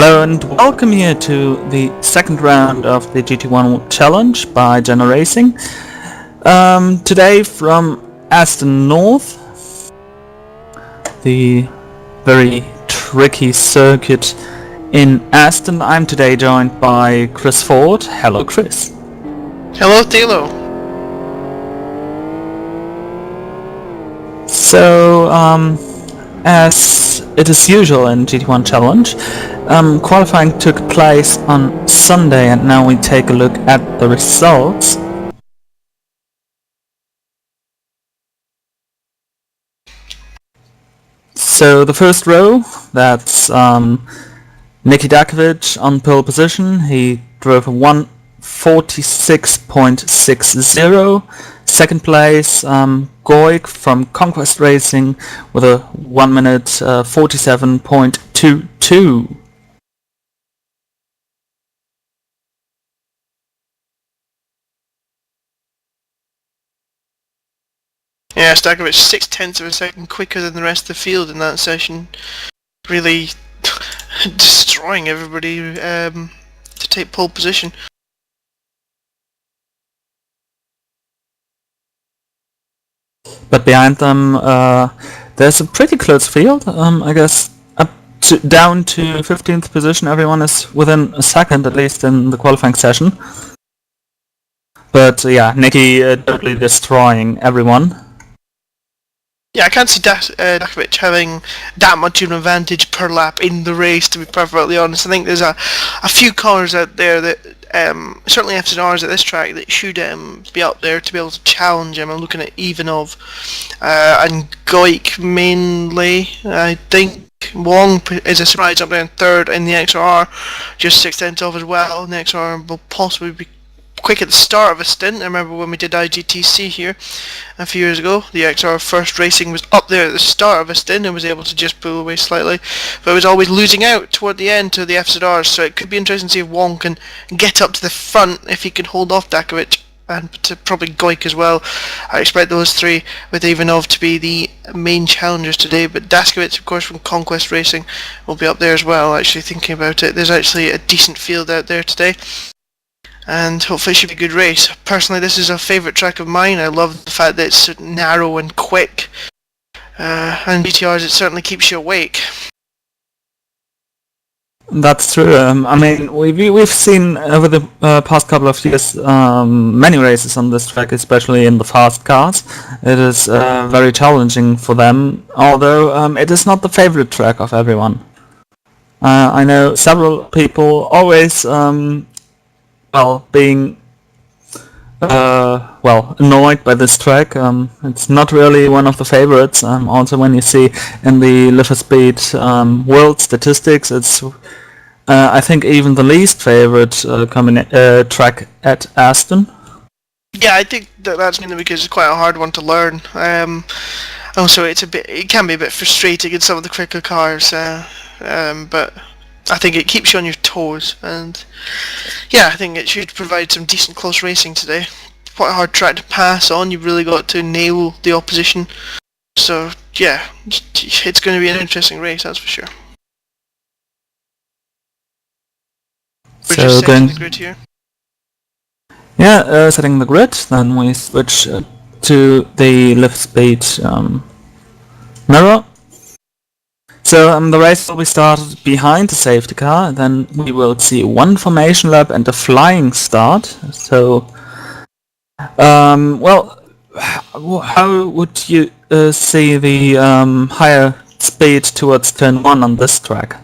Hello and welcome here to the second round of the GT1 challenge by GenR Racing. Today from Aston North, the very tricky circuit in Aston. I'm today joined by Chris Ford. Hello Chris. Hello Thilo. So, as it is usual in GT1 challenge, qualifying took place on Sunday, and now we take a look at the results. So the first row, that's Niki Dakovic on pole position. He drove a 1:46.60. Second place, Goik from Conquest Racing with a 1 minute 47.22. Yeah, Stakovic 6/10 of a second quicker than the rest of the field in that session. Really destroying everybody to take pole position. But behind them, there's a pretty close field. I guess down to 15th position, everyone is within a second, at least in the qualifying session. But yeah, Niki totally destroying everyone. Yeah, I can't see Dakovic having that much of an advantage per lap in the race, to be perfectly honest. I think there's a few cars out there that, certainly FZRs at this track, that should be up there to be able to challenge him. I'm looking at Ivanov and Goik mainly. I think Wong is a surprise up there in third in the XR, just 6/10 off as well. The XR will possibly be quick at the start of a stint. I remember when we did IGTC here a few years ago, the XR First Racing was up there at the start of a stint and was able to just pull away slightly, but it was always losing out toward the end to the FZRs, so it could be interesting to see if Wong can get up to the front, if he can hold off Dakovic, and probably Goik as well. I expect those three with Ivanov to be the main challengers today, but Daskovic, of course, from Conquest Racing will be up there as well. Actually thinking about it, there's actually a decent field out there today, and hopefully it should be a good race. Personally, this is a favourite track of mine. I love the fact that it's narrow and quick, and GTRs, it certainly keeps you awake. That's true. I mean, we've seen over the past couple of years many races on this track, especially in the fast cars. It is very challenging for them, although it is not the favourite track of everyone. I know several people always being annoyed by this track. It's not really one of the favorites. Also, when you see in the Live for Speed world statistics, it's I think even the least favorite track at Aston. Yeah, I think that's mainly because it's quite a hard one to learn. Also, it can be a bit frustrating in some of the quicker cars, but I think it keeps you on your toes, and yeah, I think it should provide some decent close racing today. Quite a hard track to pass on. You've really got to nail the opposition. So yeah, it's going to be an interesting race, that's for sure. We're just setting the grid here. Yeah, setting the grid. Then we switch to the lift speed mirror. So the race will be started behind the safety car, then we will see one formation lap and a flying start. So, how would you see the higher speed towards turn 1 on this track?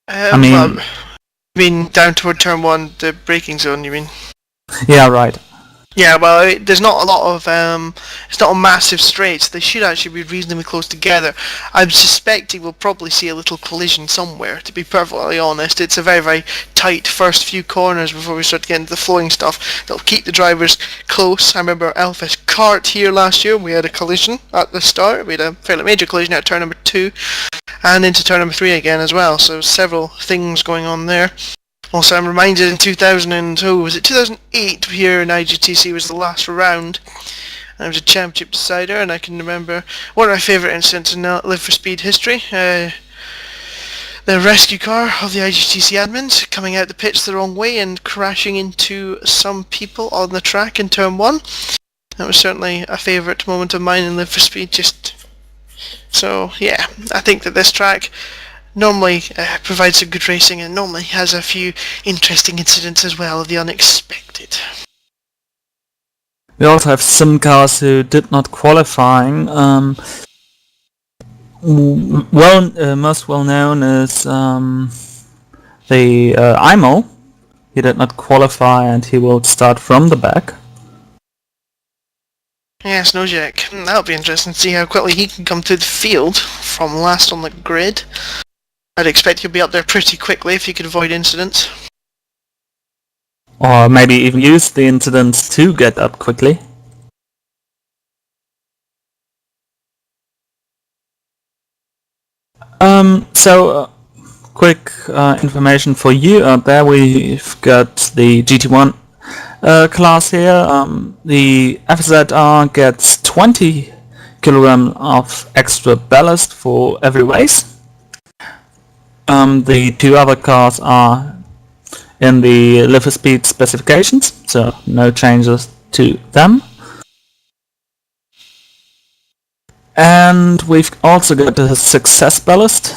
You mean down toward turn 1, the braking zone, you mean? Yeah, right. Yeah, well, there's not a lot of, it's not a massive straight, they should actually be reasonably close together. I'm suspecting we'll probably see a little collision somewhere, to be perfectly honest. It's a very, very tight first few corners before we start to get into the flowing stuff. They'll keep the drivers close. I remember Alpha's kart here last year, we had a collision at the start. We had a fairly major collision at turn number 2, and into turn number 3 again as well, so several things going on there. Also, I'm reminded in 2008 here in IGTC was the last round, and it was a championship decider, and I can remember one of my favourite incidents in Live for Speed history. The the rescue car of the IGTC admins coming out the pits the wrong way and crashing into some people on the track in turn 1. That was certainly a favourite moment of mine in Live for Speed. So yeah, I think that this track normally provides some good racing and normally has a few interesting incidents as well of the unexpected. We also have some cars who did not qualifying. Most well known is the IMO. He did not qualify and he will start from the back. Yes, Nojek. That'll be interesting to see how quickly he can come to the field from last on the grid. I'd expect he'll be up there pretty quickly if he could avoid incidents. Or maybe even use the incidents to get up quickly. Quick information for you out there. We've got the GT1 class here. The FZR gets 20 kilograms of extra ballast for every race. The two other cars are in the Live for Speed specifications, so no changes to them. And we've also got the success ballast,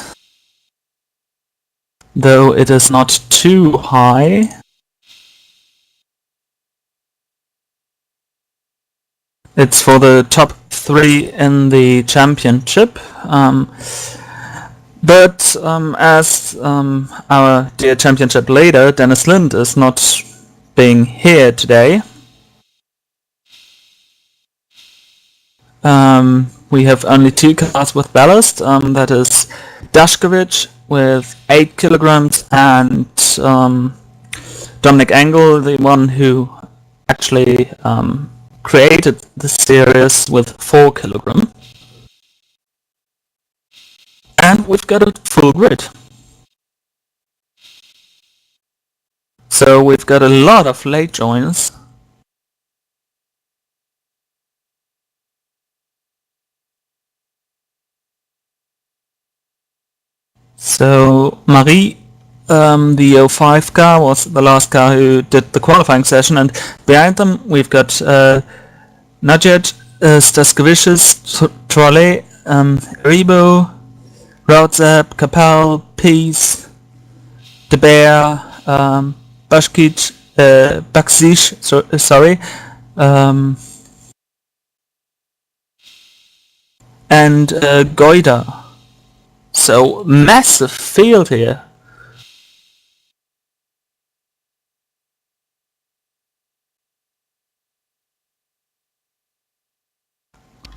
though it is not too high. It's for the top 3 in the championship. But as our dear championship leader, Dennis Lind, is not being here today, we have only 2 cars with ballast. That is Dashkovich with 8 kilograms and Dominic Engel, the one who actually created the series, with 4 kilograms. And we've got a full grid. So we've got a lot of late joiners. So Marie, the 05 car, was the last car who did the qualifying session, and behind them we've got Najet, Staskovicius, Trolle, Rebo, Rautzep, Capel, Peace, De Beer, Baksic, and Goida. So massive field here.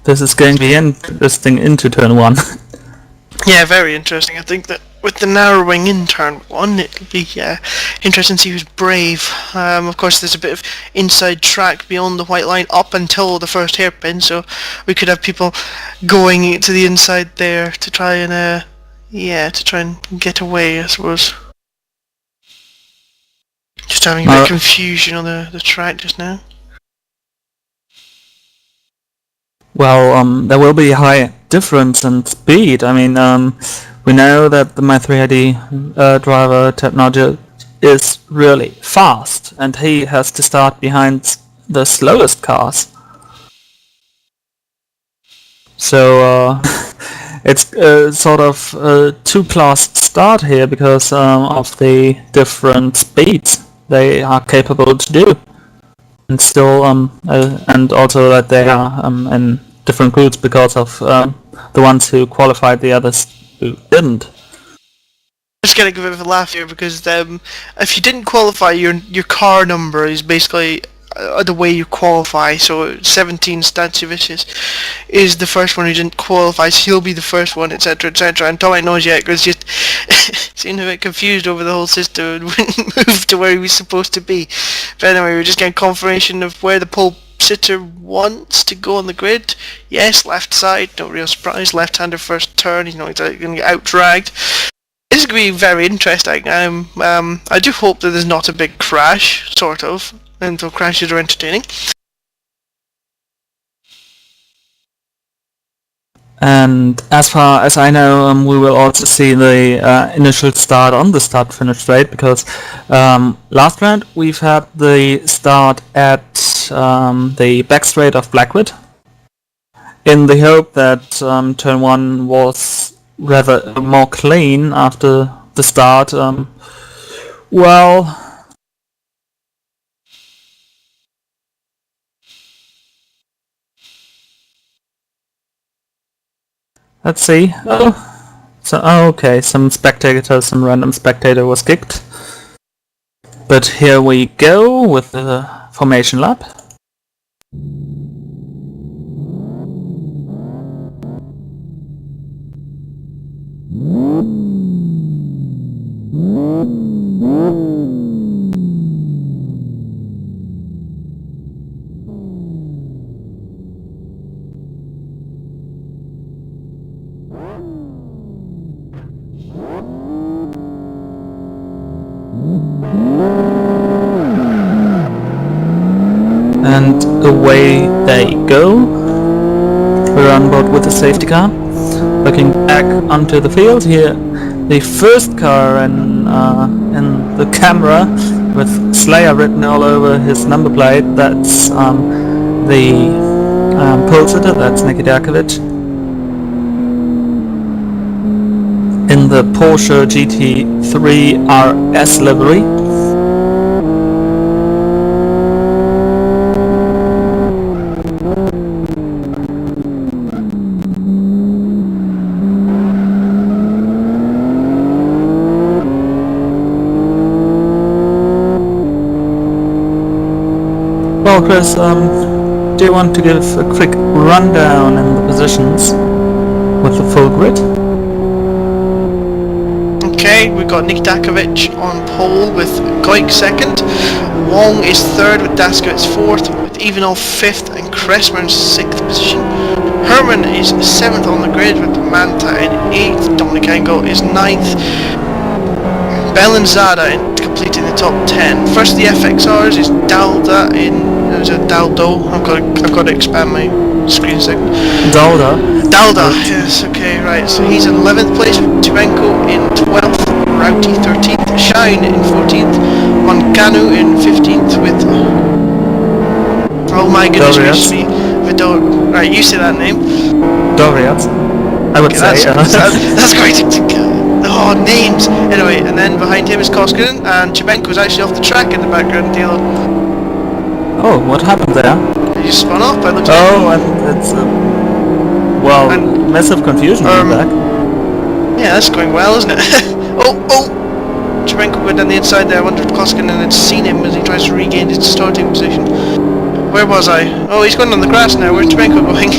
This is going to be interesting into turn 1. Yeah, very interesting. I think that with the narrowing in turn 1, it'll be interesting to see who's brave. Of course, there's a bit of inside track beyond the white line up until the first hairpin, so we could have people going to the inside there to try and get away, I suppose. Just having a bit of confusion on the track just now. Well, there will be a high difference in speed. I mean, we know that the My3ID driver, Ted Nugget, is really fast, and he has to start behind the slowest cars. So it's sort of a two-class start here because of the different speeds they are capable to do. And still, and also that they are in different groups because of the ones who qualified, the others who didn't. Just gonna give a bit of a laugh here because if you didn't qualify, your car number is basically the way you qualify. So 17 Stanchevicius is the first one who didn't qualify, so he'll be the first one, etc, etc. And Tommy Nojek was just seemed a bit confused over the whole system and wouldn't move to where he was supposed to be. But anyway, we're just getting confirmation of where the pole sitter wants to go on the grid. Yes, left side, no real surprise. Left-hander first turn, he's not going to get out-dragged. This is going to be very interesting. I do hope that there's not a big crash, sort of, until crashes are entertaining. And as far as I know, we will also see the initial start on the start-finish straight, because last round we've had the start at the back straight of Blackwood, in the hope that turn 1 was rather more clean after the start. Well... Let's see. Okay, some random spectator was kicked. But here we go with the formation lap. And away they go. We're on board with the safety car. Looking back onto the field here, the first car in the camera with Slayer written all over his number plate. That's the pole sitter. That's Nicky Dakovic in the Porsche GT3 RS livery. Well, Chris, do you want to give a quick rundown in the positions with the full grid? Okay, we've got Nick Dakovic on pole with Goik second, Wong is third with Daskowitz fourth, with Ivanov fifth and Kressmer in sixth position. Herman is seventh on the grid with Manta in eighth, Dominic Engel is ninth, Bellanzada completing the top 10. First the FXRs is Dalda in... Is it Daldo? I've got to expand my screen a second. Dalda? Dalda, yes, okay, right. So he's in 11th place with Tumenko in 12th, Rauti 13th, Shine in 14th, Moncanu in 15th with... Oh my goodness gracious me. Vidor... Right, you say that name. Doriat. I would say. That's great to... Oh, names! Anyway, and then behind him is Koskinen, and Chimenko's actually off the track in the background, Dilo. Oh, what happened there? He just spun off by the looks of it. And it's massive confusion in the back. Yeah, that's going well, isn't it? oh! Chimenko went down the inside there. I wonder if Koskinen had seen him as he tries to regain his starting position. Where was I? Oh, he's going on the grass now. Where's Chimenko going?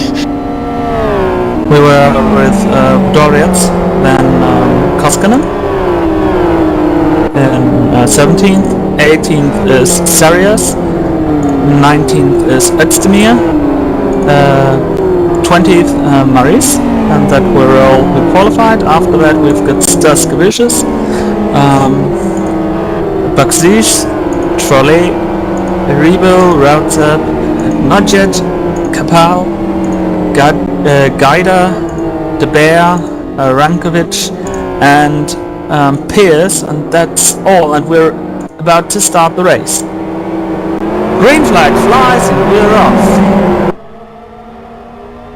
We were with Doriats, then Koskinen in 17th, 18th is Sarias, 19th is Özdemir, 20th Maris, and that were all who qualified. After that we've got Staskevicius, Bakzish, Trolley, Rebo, Rautzep, Nodjet, Kapal, Gaida, De Beer, Rankovic, and Pierce, and that's all, and we're about to start the race. Green flag flies and we're off.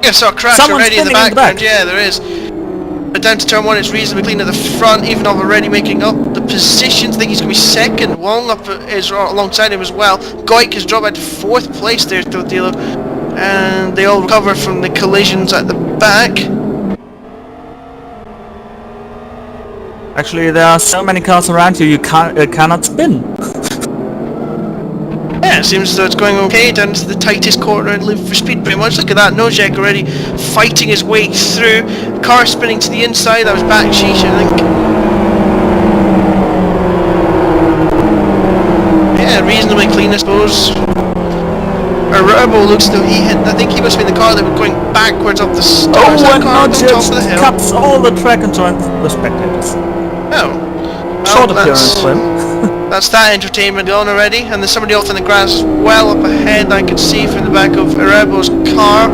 Yeah, so a crash Someone's already in the background. Yeah, there is. But down to turn 1, it's reasonably clean at the front. Ivanov already making up the positions. I think he's going to be second. Wong up is alongside him as well. Goik has dropped out to 4th place there, Todilo. And they all recover from the collisions at the back. Actually, there are so many cars around you, you cannot spin. Yeah, it seems as though it's going okay down to the tightest corner and live for speed pretty much. Look at that, Nojek already fighting his way through. Car spinning to the inside, that was Bakshish, I think. Yeah, reasonably clean I suppose. Arabo looks though I think he must be in the car that was going backwards up the stairs. Oh, and Nojek cuts all the track and joins the spectators. Oh. Short appearance for him. That's that entertainment gone already, and there's somebody else in the grass as well up ahead I can see from the back of Arabo's car.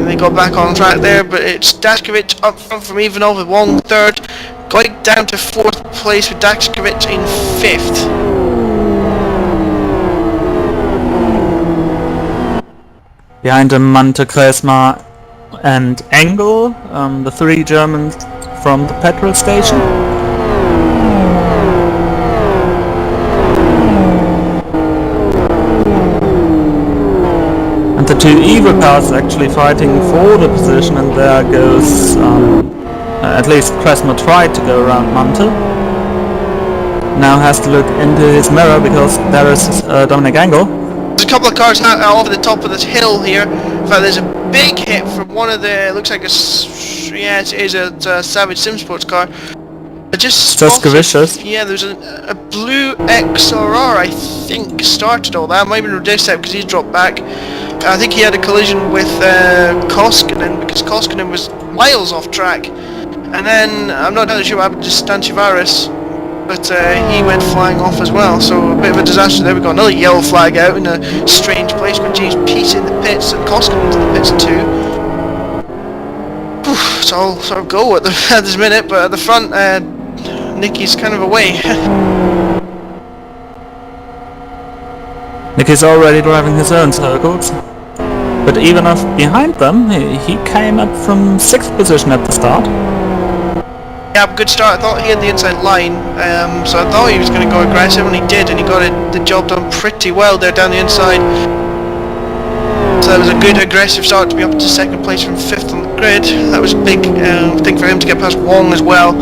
they got back on track there, but it's Dashkovic up front from Ivanov with Wong third, going down to fourth place with Dashkovic in fifth. Behind him, Mante, Kresma and Engel, the three Germans from the petrol station. And the two Evo cars actually fighting for the position, and there goes, at least Kresma tried to go around Mante. Now has to look into his mirror because there is Dominic Engel. There's a couple of cars over the top of this hill here. In fact, there's a big hit from one of the, looks like it is a Savage Sim Sports car. I just spotted, yeah, there's a blue XRR, I think, started all that. Might have been reduced out because he's dropped back. I think he had a collision with Koskinen, because Koskinen was miles off track. And then, I'm not entirely sure what happened to Stanchivaris, but he went flying off as well, so a bit of a disaster there. We've got another yellow flag out in a strange place. We've got James Peace in the pits and Koskinen into the pits too. It's all sort of go at this minute, but at the front, Nicky's kind of away. Nicky's already driving his own circles, but even behind them, he came up from 6th position at the start. Yeah, good start. I thought he had the inside line, so I thought he was going to go aggressive, and he did, and he got the job done pretty well there down the inside. So that was a good aggressive start to be up to 2nd place from 5th on the grid. That was a big thing for him to get past Wong as well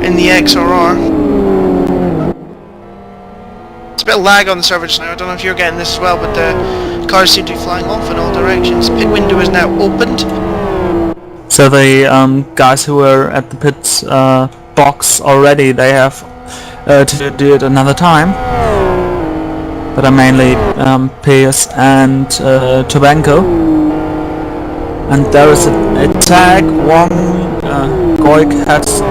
in the XRR. It's a bit of lag on the server just now. I don't know if you're getting this as well, but the cars seem to be flying off in all directions. Pit window is now opened. So the guys who were at the pit box already, they have to do it another time. But are mainly Pierce and Tobenko. And there is a tag. Wong, Goik has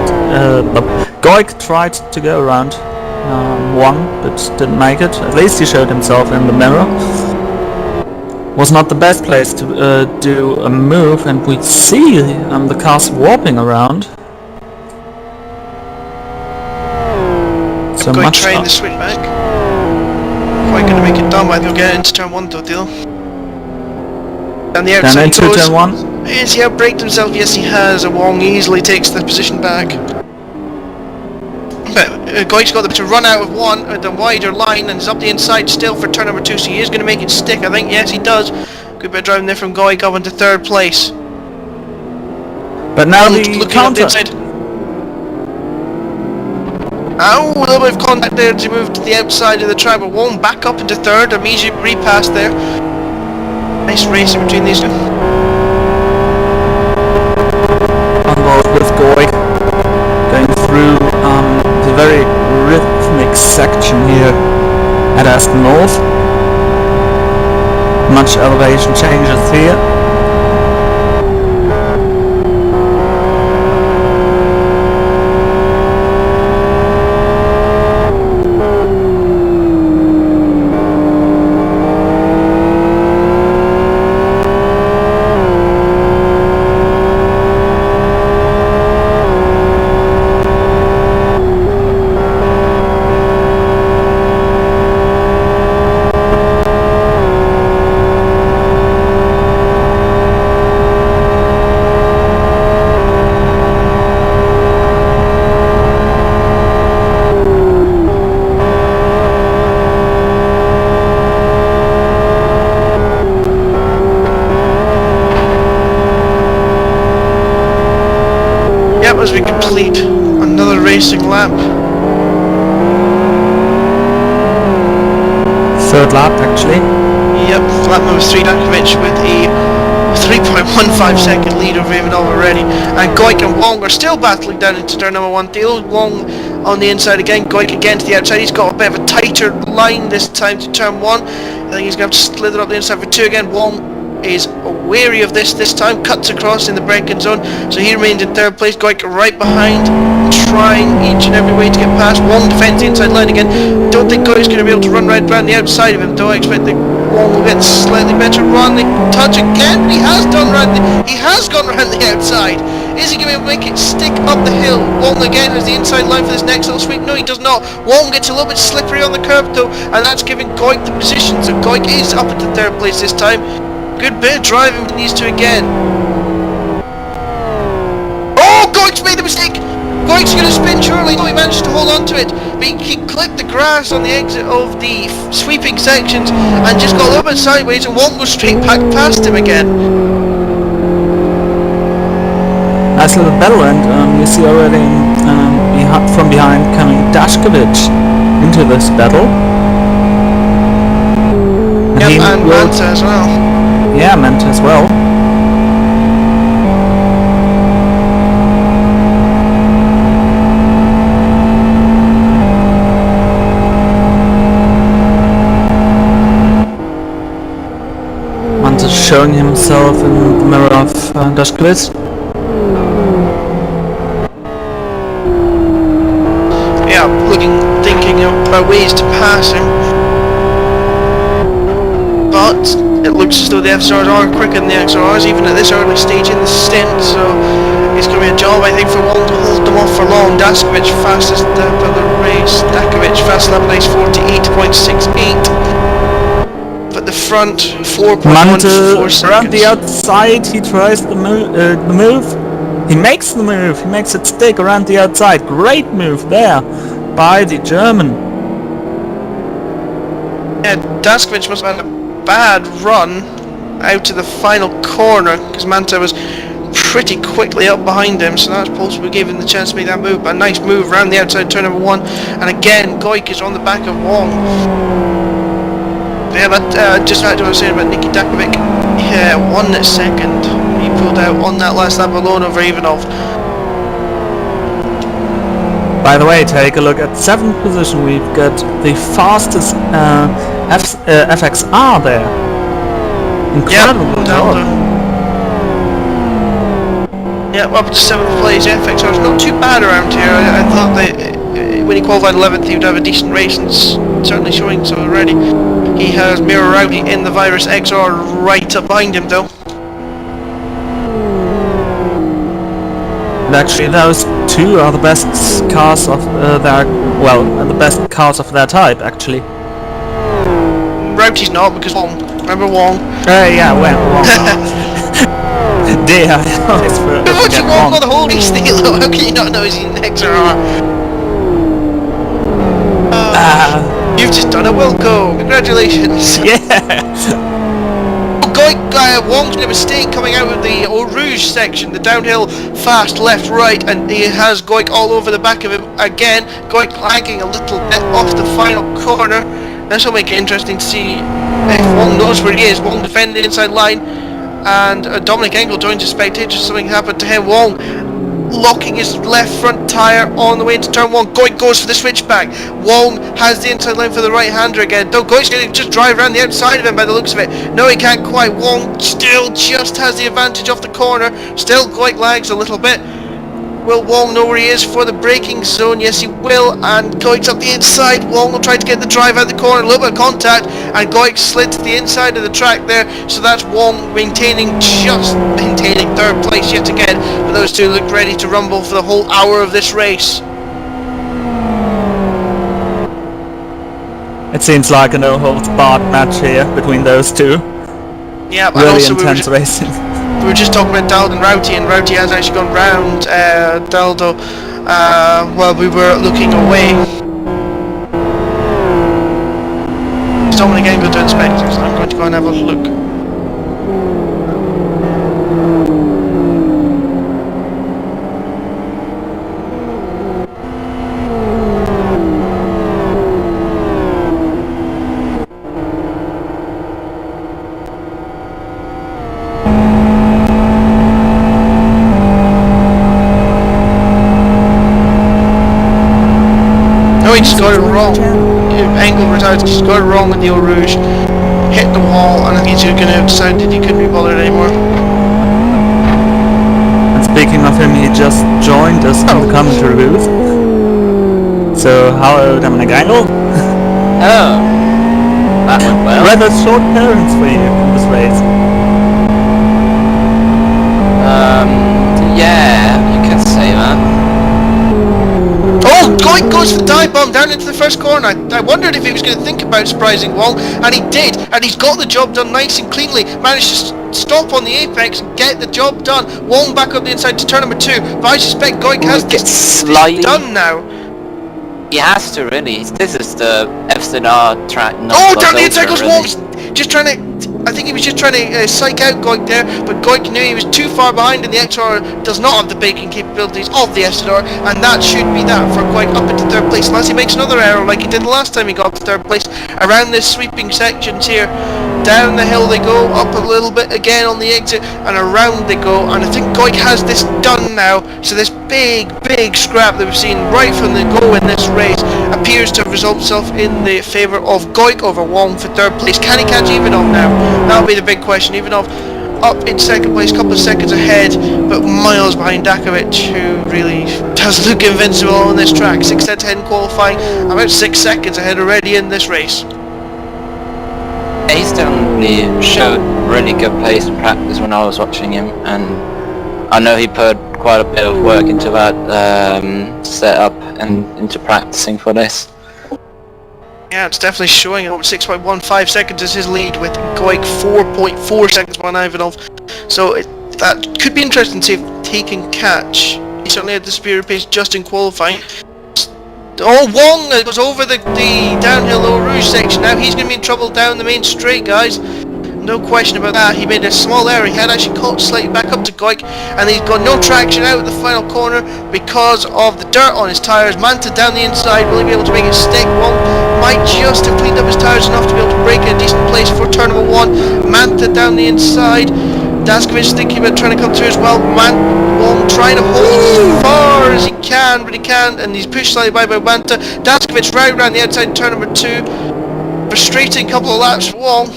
Goik tried to go around Wong, but didn't make it. At least he showed himself in the mirror. Was not the best place to do a move, and we see the cars warping around. So much trying to switch back. Quite going to make it down, but they'll get into turn 1 though, deal. And the outside into goes. turn 1. Has he outbraked himself? Yes, he has. And Wong easily takes the position back. But Goik's got to run out of one at the wider line, and he's up the inside still for turn number 2, so he is going to make it stick, I think. Yes, he does. Good bit of driving there from Goik up into 3rd place. But now looking up the inside. Oh, a little bit of contact there to move to the outside of the track, but Wong back up into 3rd, immediate repass there. Nice racing between these two. On board with Goik, going through the very rhythmic section here at Aston North. Much elevation changes here. As we complete another racing lap. 3rd lap actually. Yep, lap number 3, Dashkovic with a 3.15 second lead over Ivanov already. And Goik and Wong are still battling down into turn number 1. Theo Wong on the inside again, Goik again to the outside. He's got a bit of a tighter line this time to turn 1. I think he's going to have to slither up the inside for 2 again. Wong is wary of this time, cuts across in the braking zone, so he remains in 3rd place. Goik right behind, trying each and every way to get past. Wong defends the inside line again. Don't think Goik's going to be able to run right around the outside of him, though. I expect the Wong will get slightly better run. They touch again. He has gone around the outside. Is he going to make it stick up the hill? Wong again has the inside line for this next little sweep. No, he does not. Wong gets a little bit slippery on the curb though, and that's giving Goik the position. So Goik is up into third place this time. Good bit of driving with these two again. Oh, Goik's made a mistake. Goik's going to spin surely. No, he managed to hold on to it, but he clipped the grass on the exit of the sweeping sections and just got a little bit sideways, and Wong goes straight back past him again. Nice little battle, and you see already from behind coming Dashkovic into this battle. And Manta as well. Yeah, Manta as well. Manta's showing himself in the mirror of Dashkovic. Thinking about ways to pass him, but it looks as though the FSRs are quicker than the XRRs even at this early stage in the stint, so it's going to be a job I think for Wong to hold them off for long. Dashkovic fastest lap of the race, fast lap of the race 48.68, but the front 4.146. Around the outside he tries the move. He makes the move, he makes it stick around the outside. Great move there by the German. Yeah, Dashkovic must have had a bad run out to the final corner because Manta was pretty quickly up behind him, so that's possibly gave him the chance to make that move. But a nice move around the outside turn number 1, and again Goik is on the back of Wong. Yeah, but just like I was saying about Nicky Dakovic, yeah, 1 second he pulled out on that last lap alone over Ivanov. By the way, take a look at 7th position. We've got the fastest FXR there. Incredible. Yeah, up to 7th place. FXR is not too bad around here. I thought that when he qualified 11th he would have a decent race, and certainly showing so already. He has Mira Rowdy in the Virus XR right up behind him though. And actually those two are the best cars of the best cars of their type actually. Rowdy's not, because Wong. Remember Wong? Yeah, Wong. Dear. What you Wong got the whole race deal? How can you not know he's in XR? You've just done a Wilco. Congratulations. Yeah. Wong's made a mistake coming out of the Eau Rouge section, the downhill fast left right, and he has Goik all over the back of him again. Goik lagging a little bit off the final corner. This will make it interesting to see if Wong knows where he is. Wong defending the inside line, and Dominic Engel joins the spectators. Something happened to him. Wong locking his left front tyre on the way into turn 1. Goik goes for the switchback. Wong has the inside line for the right-hander again. Though Goik's going to just drive around the outside of him by the looks of it. No, he can't quite. Wong still just has the advantage off the corner. Still Goik lags a little bit. Will Wong know where he is for the braking zone? Yes, he will. And Goik's up the inside. Wong will try to get the drive out the corner. A little bit of contact, and Goik slid to the inside of the track there. So that's Wong maintaining third place yet again. But those two look ready to rumble for the whole hour of this race. It seems like a no-holds-barred match here between those two. Yeah, but really also intense racing. We were just talking about Daldo and Rowdy, and Rowdy has actually gone round Daldo while we were looking away. Dominic Engel to inspect, so I'm going to go and have a look. No, he just got it wrong. Engel retired, just got it wrong with the Eau Rouge. Hit the wall, and I think he's going to have decided he couldn't be bothered anymore. And speaking of him, he just joined us in the commentary booth. So, hello, Dominic Engel. Hello. That went well. Rather short parents for you in this race. Yeah, you could say that. Oh, Goik goes for the dive bomb down into the first corner. I wondered if he was going to think about surprising Wong, and he did, and he's got the job done nice and cleanly. Managed to stop on the apex and get the job done. Wong back up the inside to turn number 2, but I suspect Goik has this done now. He has to really. This is the FZR track. Oh, down the inside goes Wong! Just trying to... I think he was just trying to psych out Goik there, but Goik knew he was too far behind, and the XR does not have the braking capabilities of the FZR, and that should be that for Goik up into 3rd place, unless he makes another error like he did the last time he got to 3rd place. Around this sweeping sections here, down the hill they go, up a little bit again on the exit, and around they go, and I think Goik has this done now, so this big scrap that we've seen right from the go in this race appears to have resolved itself in the favour of Goik over Wong for 3rd place. Can he catch Ivanov now? That'll be the big question. Ivanov up in 2nd place, couple of seconds ahead, but miles behind Dakovic, who really does look invincible on this track. 6 out of 10 qualifying, about 6 seconds ahead already in this race. He's definitely showed really good pace in practice when I was watching him, and I know he put quite a bit of work into that setup and into practicing for this. Yeah, it's definitely showing. 6.15 seconds is his lead, with Goik 4.4 seconds behind Ivanov. So that could be interesting to see if he can catch. He certainly had the superior pace just in qualifying. Oh, Wong goes over the downhill Eau Rouge section. Now he's going to be in trouble down the main straight, guys. No question about that. He made a small error. He had actually caught slightly back up to Goik, and he's got no traction out of the final corner because of the dirt on his tyres. Manta down the inside, will he be able to make it stick? Wong might just have cleaned up his tyres enough to be able to break in a decent place for turn number 1. Manta down the inside. Daskovic thinking about trying to come through as well. Wong trying to hold as far as he can, but he can't, and he's pushed slightly by Manta. Daskovic right around the outside, turn number 2. Frustrating couple of laps for Wong.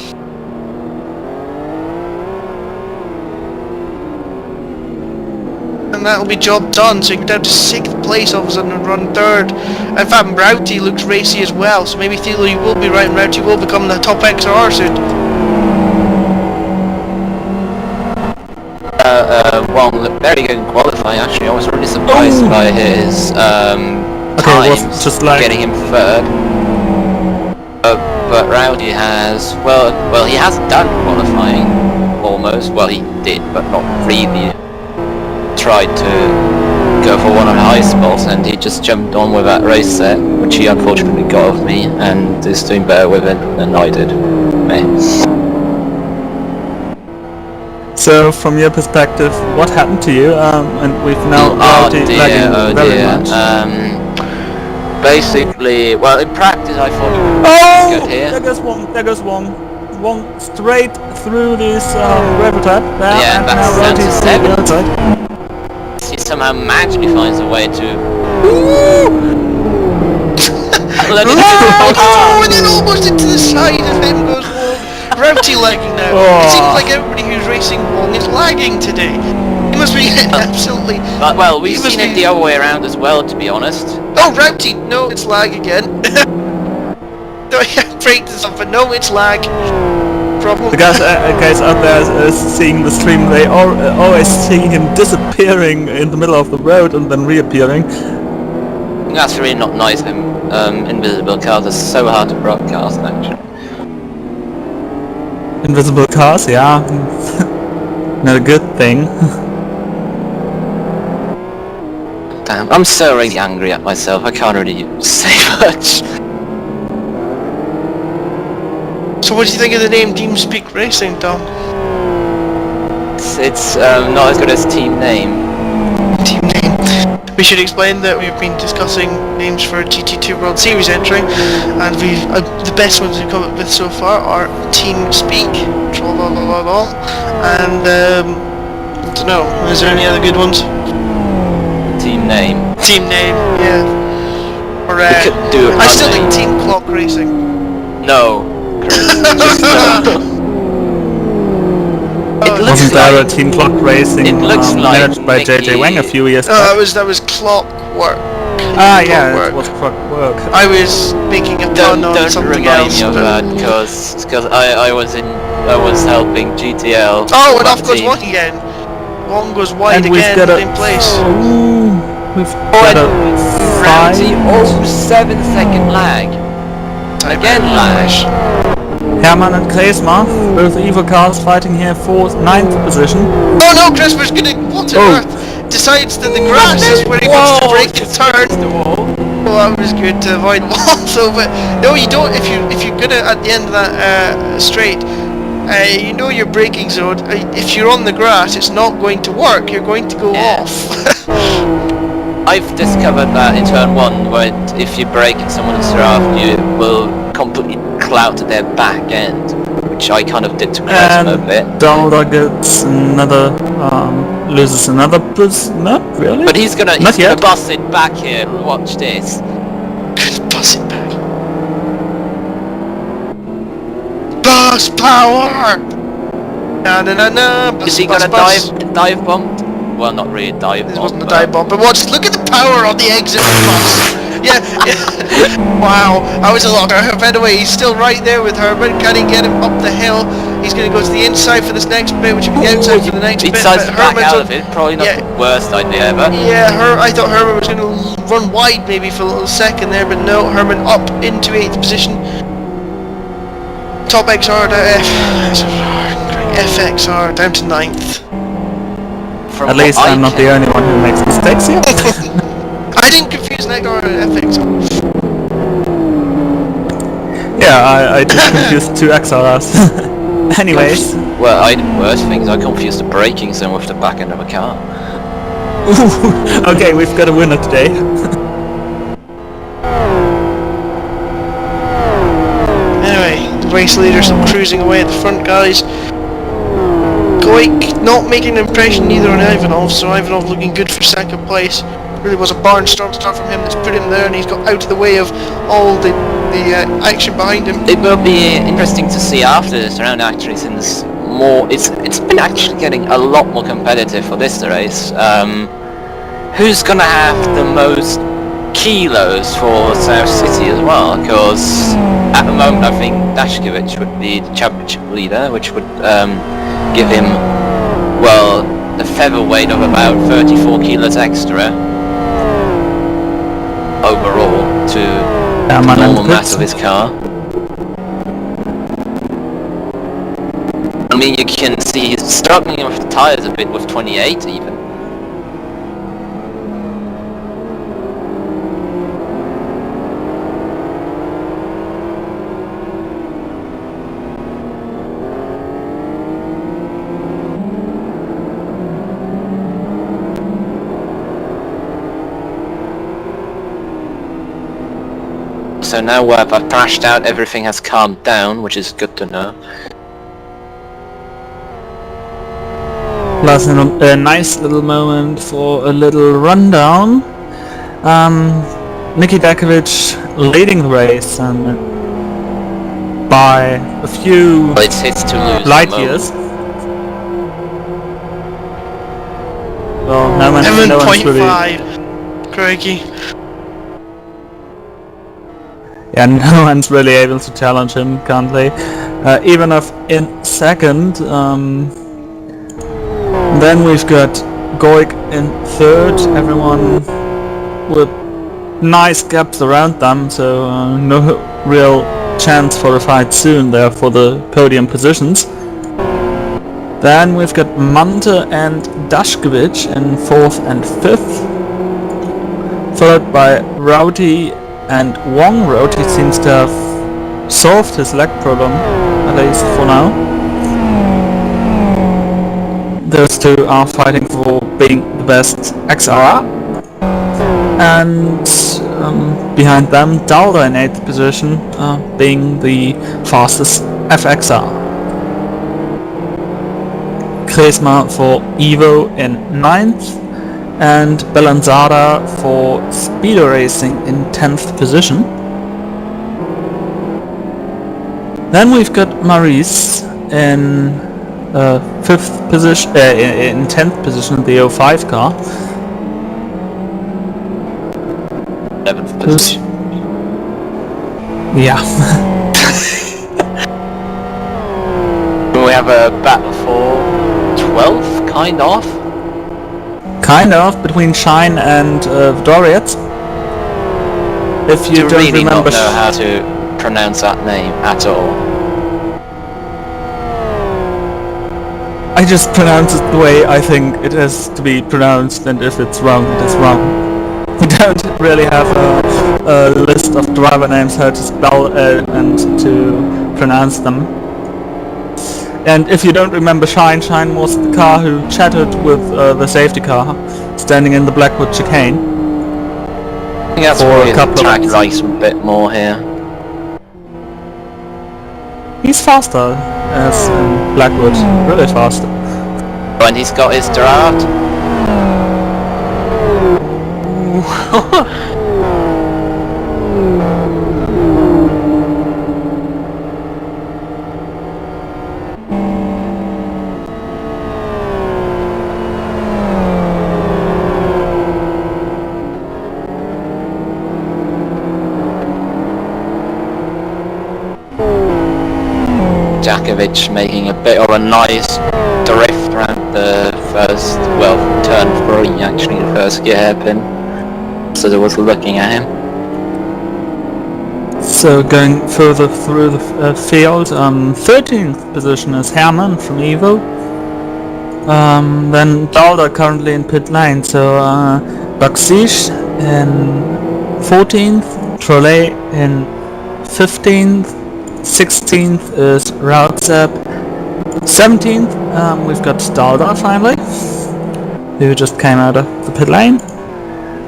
And that'll be job done, so you can down to 6th place all of a sudden and run 3rd. In fact, Rowty looks racy as well, so maybe Thilo, you will be right, and Rowty will become the top XR soon. Wong looked very good in qualifying actually. I was really surprised by his times just like getting him 3rd. But Rowdy has, well he hasn't done qualifying almost. Well, he did, but not really. Tried to go for one of the high spots, and he just jumped on with that race set, which he unfortunately got off me, and is doing better with it than I did. So, from your perspective, what happened to you? And we've now lagging very much. Basically, well, in practice I thought it was good here. There goes Wong. Wong straight through this gravel trap there, yeah, and now Rowdy's on the other side. He somehow magically finds a way to... and then almost into the side of him goes Wong. Rowty lagging now. It seems like everybody who's racing Wong is lagging today. He must be getting absolutely... Well, we've seen it the other way around as well, to be honest. Oh, Rowty! No, it's lag again. No, I can't break this up, but no, it's lag. Problem. The guys out there seeing the stream, they always see him disappearing in the middle of the road and then reappearing. That's really not nice of him. Invisible cars are so hard to broadcast, actually. Invisible cars, yeah. Not a good thing. Damn, I'm so really angry at myself, I can't really say much. So what do you think of the name TeamSpeak Racing, Tom? It's not as good as team name. Team name. We should explain that we've been discussing names for GT2 World Series entry, and the best ones we've come up with so far are TeamSpeak, and I don't know, is there any other good ones? Team name. Team name, yeah. Or we could do it. I still think Team Clock Racing. No. Wasn't there a Team Clock Racing managed by JJ Wang a few years back? That was Clockwork. Yeah, Clockwork. it was Clockwork. I was making a pun on Don't something remind else. me of that, because I was helping GTL. Oh, and that off goes team. Wong again. Wong goes wide And we've again, got a... in place. Ooh, we've got a Rowdy, fight. 7-second lag. Again lag. Hermann and Kreismar, both Evo cars fighting here for 9th position. Oh no, Crisper's gonna, what on earth? Decides that the grass is where he wants to break the turn. Well, that was good to avoid the wall, so, but no, you don't, if you're gonna, at the end of that straight, you know your braking zone, if you're on the grass, it's not going to work, you're going to go off. I've discovered that in turn 1, where if you brake and someone's around, you will completely clout their back end, which I kind of did to Kreismar a bit. Dalda gets another, loses another position, not really? But he's gonna yet. bust it back here, watch this. Bust it back. Bus power! Na na na na, bus, Is he bus, gonna bus. dive bomb? Well, not really dive bomb. This wasn't a dive bomb, but look at the power on the exit of the bus! Yeah. Wow, I was a lot. By the way, he's still right there with Herman. Can he get him up the hill? He's going to go to the inside for this next bit, which will be the outside for the next He bit. decides to back Herman's out of it. Probably not the worst idea ever. Yeah, I thought Herman was going to run wide maybe for a little second there, but no, Herman up into 8th position. Top XR to FXR down to 9th. At least I'm not the only one who makes mistakes here. I didn't confuse an XR and FXR. Yeah, I just confused 2 XRs. Anyways. Well, I did worse things. I confused the braking zone with the back end of a car. Okay, we've got a winner today. Anyway, the race leader still cruising away at the front, guys. Goik not making an impression either on Ivanov, so Ivanov looking good for 2nd place. Really was a barnstorm start from him that's put him there, and he's got out of the way of all the action behind him. It will be interesting to see after this round, actually, since it's been actually getting a lot more competitive for this race. Who's gonna have the most kilos for South City as well? Because at the moment I think Dashkevich would be the championship leader, which would give him, well, a featherweight of about 34 kilos extra overall to the normal mass of his car. I mean, you can see he's struggling with the tyres a bit with 28 even. So now I've thrashed out, everything has calmed down, which is good to know. Plus a nice little moment for a little rundown. Niki Dakovic leading the race and by a few Well, it's his to lose light years. Well, no one's really... 7.5, Craigie. Yeah, no one's really able to challenge him currently. Even if in 2nd. Then we've got Goik in 3rd. Everyone with nice gaps around them, so no real chance for a fight soon there for the podium positions. Then we've got Mante and Dashkevich in 4th and 5th, followed by Rowdy and Wong. Rowdy seems to have solved his leg problem, at least for now. Those two are fighting for being the best XR. And behind them, Dalda in 8th position, being the fastest FXR. Kreismar for Evo in 9th, and Belanzada for Speedo Racing in 10th position. Then we've got Maurice in 5th position, in 10th position, the 05 car. 11th Who's- position. Yeah. We have a battle for 12th, kind of. Kind of, between Shine and Doriath. If you Do don't really remember... not know how to pronounce that name at all. I just pronounce it the way I think it has to be pronounced, and if it's wrong, it is wrong. We don't really have a list of driver names how to spell and to pronounce them. And if you don't remember Shine, Shine was the car who chatted with the safety car, standing in the Blackwood chicane. I think that's For why a couple the of track laps. likes a bit more here. He's faster, as in Blackwood, really faster. When he's got his draft. Jakovic making a bit of a nice drift around the first, well, turn 3 actually, the first gear hairpin. So I was looking at him. So going further through the field, 13th position is Hermann from Evo. Then Lauda currently in pit lane, so Baxish in 14th, Trollet in 15th, 16th is Rautzep, 17th we've got Lauda finally, who just came out of the pit lane.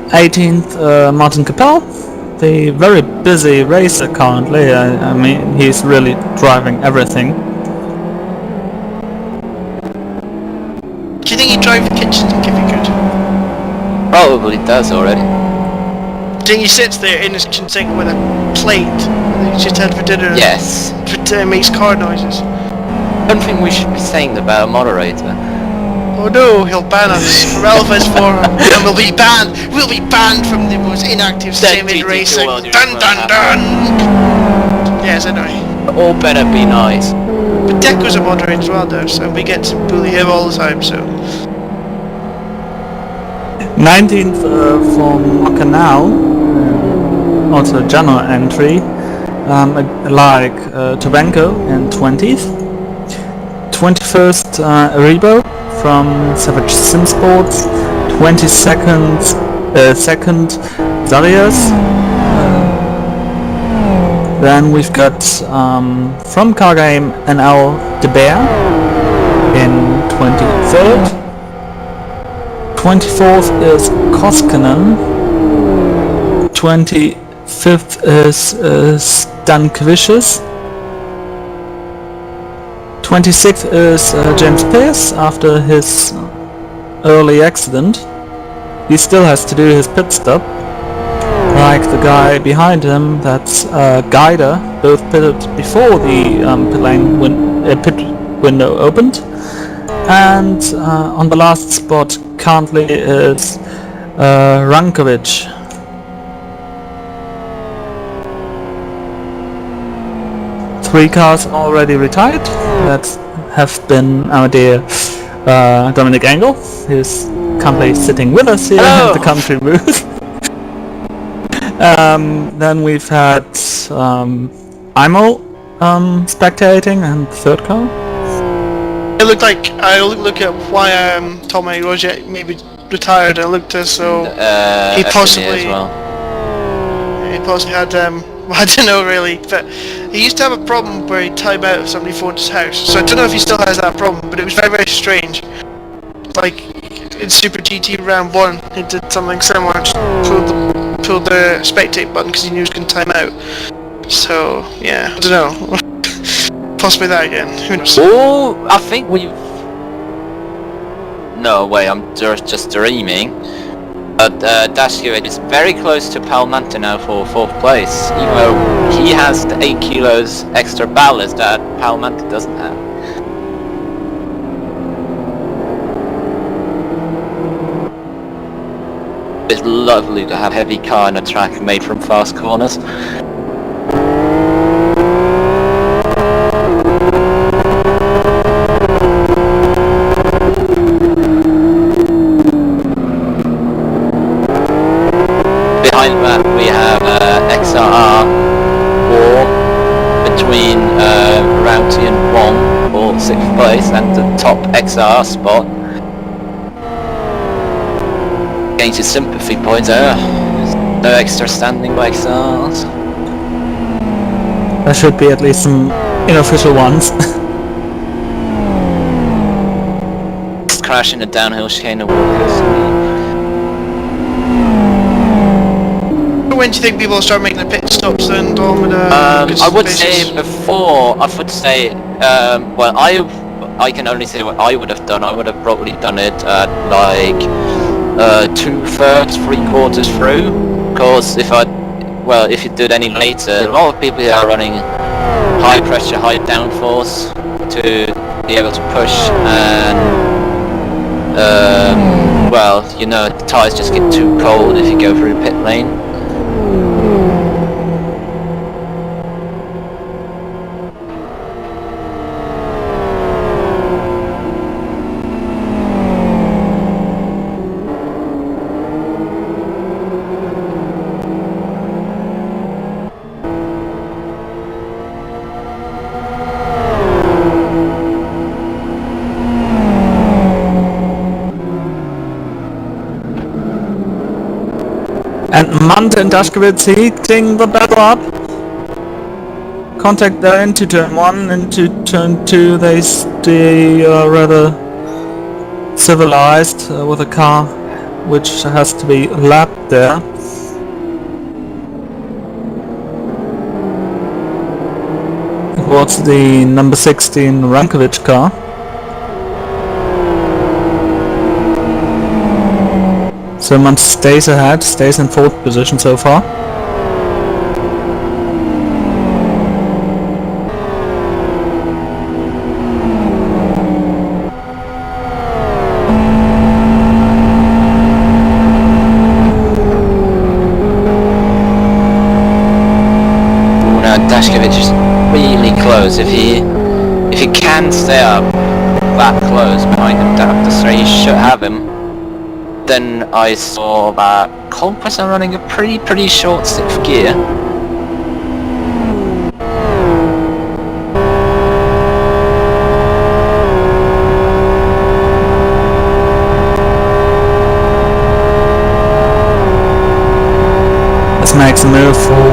18th Martin Capel, the very busy racer currently. I mean, he's really driving everything. Do you think he'd drive the kitchen sink if he could? Probably does already. Do you think he sits there in his kitchen sink with a plate that he's just had for dinner? Yes. And makes car noises. I don't think we should be saying that about a moderator. Oh no, he'll ban us from Elvis Forum, and we'll be banned from the most inactive sim in GT1 racing. World Dun dun dun! Yes, I know. All better be nice. But Deco's a moderator as well though, so we get to bully him all the time, so... 19th from Macanao, also a general entry, like Tabanko in 20th. 21st Aribo from Savage Sim Sports. 22nd second Zarias. Then we've got from Car Game NL De Bear in 23rd. 24th is Koskinen. 25th is Stankovics. 26th is James Pearce after his early accident. He still has to do his pit stop. Like the guy behind him, that's Guider, both pitted before the pit window opened. And on the last spot currently is Rankovic. Three cars already retired. That have been our dear Dominic Engel, who's currently sitting with us here Hello. in the country booth. Then we've had Imo spectating and third car. It looked like, I look at why Tommy Roger maybe retired, and it looked as though he possibly... as well. He possibly had, well, I don't know really, but he used to have a problem where he'd time out if somebody phoned his house, so I don't know if he still has that problem, but it was very, very strange. Like, in Super GT round 1, he did something similar, just pulled the spectate button because he knew he was going to time out. So, yeah, I don't know. Possibly that again, who knows? Oh, I think we've... No, wait, I'm just dreaming. But Dashkiewicz is very close to Palmante now for 4th place, even though he has the 8 kilos extra ballast that Palmante doesn't have. It's lovely to have a heavy car in a track made from fast corners. Behind that we have XRR war between Rowty and Wong for 6th place and the top XRR spot. Gains his sympathy points there. No extra standing by XRs. There should be at least some unofficial ones. Crash in a downhill chicane of walkers. When do you think people will start making the pit stops then, Andromeda? I would say before, well, I can only say what I would have done. I would have probably done it at like 2/3, 3/4 through, because if you did any later, a lot of people are running high pressure, high downforce to be able to push, and well, you know, the tyres just get too cold if you go through the pit lane. And Mant and Dashkowitz heating the battle up. Contact there into turn 1, into turn 2 they stay rather civilized with a car which has to be lapped there. Towards the number 16 Rankovic car. So Mant stays ahead, stays in 4th position so far. Dashkowicz is really close. If he can stay up that close behind him down the straight, he should have him. Then I saw that Conquest are running a pretty short 6th gear. This makes a move for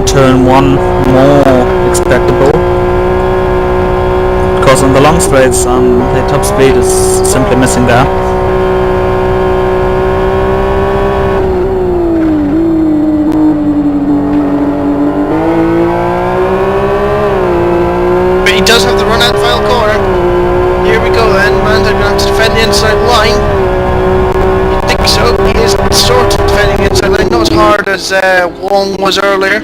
turn 1 more expectable. Because on the long straights the top speed is simply missing there. He does have the run out final corner. Here we go then. Manta going to have to defend the inside line. I think so. He is sort of defending the inside line. Not as hard as Wong was earlier.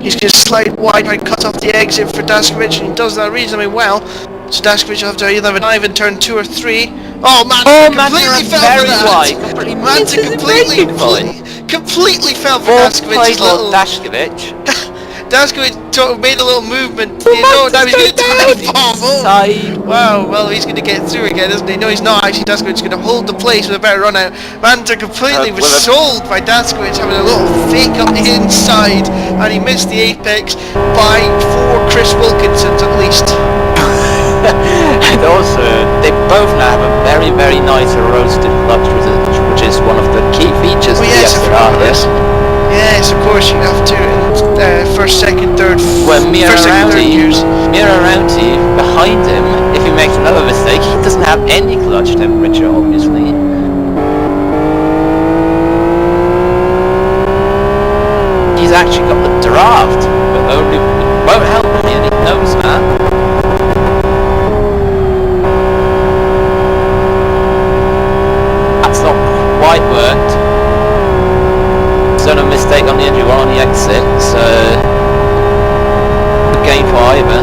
He's going to slide wide and cut off the exit for Dashkowicz, and he does that reasonably well. So Dashkowicz will have to either have a dive in turn 2 or 3. Oh, Manta completely fell for that. Manta completely fell for Dashkowicz's little... Dashkowicz. Dashkowicz made a little movement. Now he's going to dive bomb. Wow, well he's going to get through again, isn't he? No, he's not actually. Dashkowicz is going to hold the place with a better run out. Manta completely was sold by Dashkowicz, having a little fake up the inside, and he missed the apex by 4 Chris Wilkinsons at least. And also, they both now have a very nice roasted clutch, which is one of the key features of the SR. Yes, of course you have to. First, second, third. Well, Mira Rowty behind him, if he makes another mistake, he doesn't have any clutch temperature, obviously. He's actually got the draft, but only won't help him, and he knows that. That's not quite worked. Done a mistake on the entry one on the exit, so good game for either.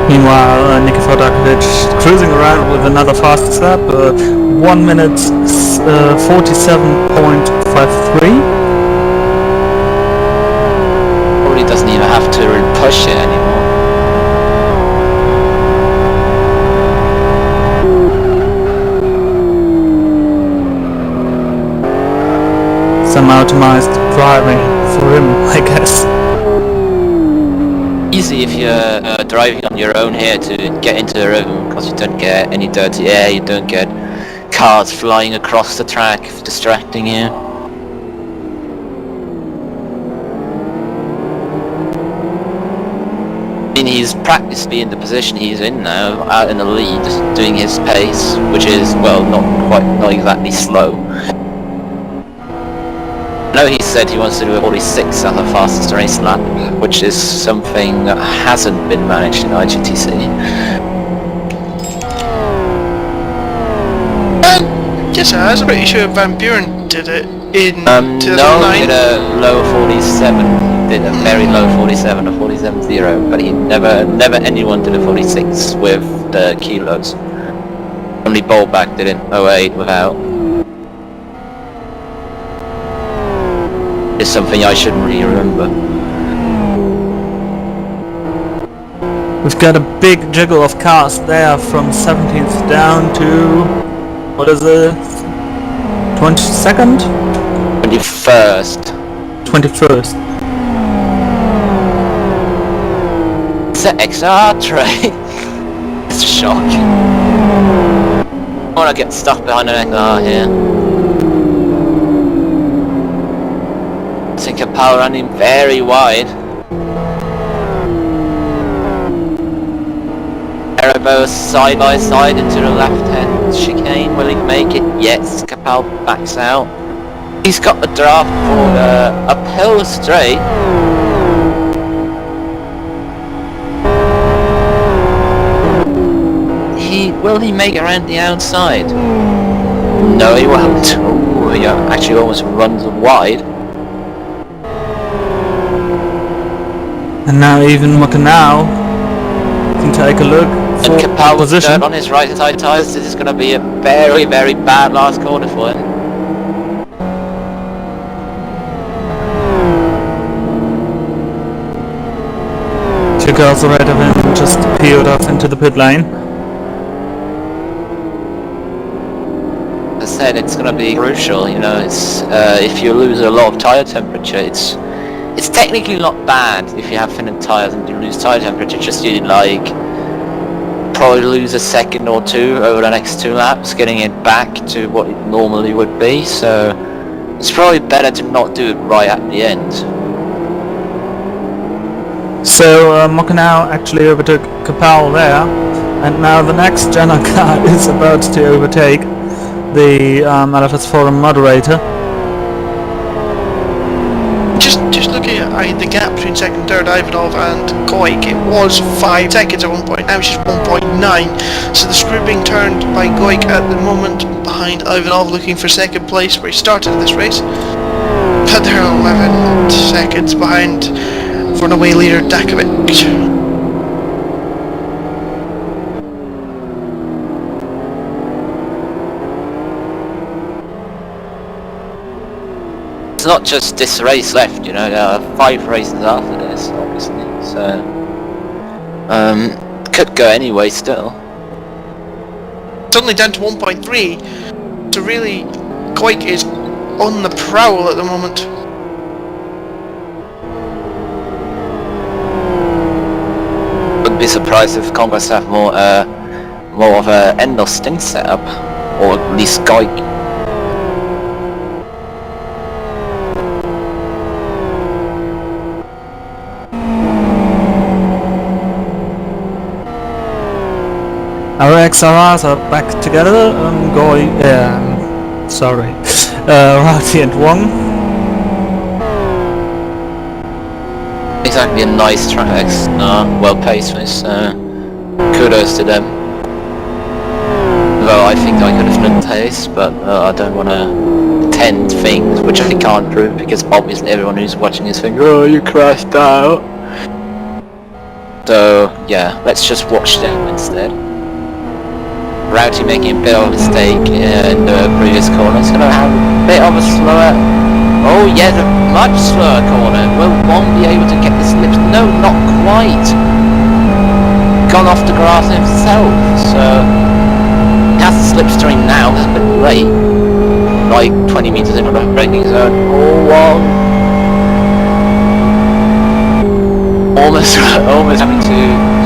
Meanwhile, Nikifor Dakovic cruising around with another fastest lap, 1 minute 47.53. Probably doesn't even have to push it anymore. Some optimized driving for him, I guess. Easy if you're driving on your own here to get into the rhythm, because you don't get any dirty air, you don't get cars flying across the track distracting you. I mean, he's practically in the position he's in now, out in the lead, doing his pace, which is, well, not exactly slow. I know he said he wants to do a 46 on the fastest race lap, which is something that hasn't been managed in IGTC. Yes, it has. I'm pretty sure Van Buren did it in 2009. No, he did a low 47. He did a very low 47, a 47.0, but he never anyone did a 46 with the kilos. Only Ballback did it in 08 without. It's something I shouldn't really remember. We've got a big jiggle of cars there from 17th down to, what is it, 22nd? 21st. 21st. It's an XR train. It's a shock. I want to get stuck behind an XR here. I think a power running very wide. They're both side by side into the left hand chicane. Will he make it? Yes, Capel backs out. He's got the draft for the uphill straight. Will he make it around the outside? No, he won't. Ooh, he actually almost runs wide. And now even Macanao can take a look for And Capel position. on his right side tyres. This is going to be a very, very bad last corner for him. Two cars ahead of him just peeled off into the pit lane. As I said, it's going to be crucial. You know, it's if you lose a lot of tyre temperature, it's technically not bad if you have thinner tyres and you lose tyre temperature. Just you like probably lose a second or two over the next 2 laps, getting it back to what it normally would be. So it's probably better to not do it right at the end. So Macanao actually overtook Capel there, and now the next GenR car is about to overtake the LFS Forum moderator. Just looking at the gap between second and third, Ivanov and Goik, it was 5 seconds at one point, now it's just 1.9. So the screw being turned by Goik at the moment behind Ivanov, looking for second place where he started this race. But they're 11 seconds behind runaway leader Dakovic. It's not just this race left, you know, there are 5 races after this, obviously, so could go anyway still. It's only down to 1.3, so really Goik is on the prowl at the moment. Wouldn't be surprised if Congress have more of a end of stint setup, or at least Goik. Our XRRs are back together. Rati and Wong. Exactly, a nice track, well paced race, kudos to them. Though I think I could have done pace, but I don't want to pretend things which I can't prove, because obviously everyone who's watching this thinking, oh, you crashed out. So yeah, let's just watch them instead. Rowdy making a bit of a mistake in the previous corner. It's gonna have a bit of a slower. Oh yeah, a much slower corner. Will Bond be able to get the slips? No, not quite. Gone off the grass himself, so he has the slipstream now. It's a bit late, like 20 meters into the braking zone. Oh wow. Almost having to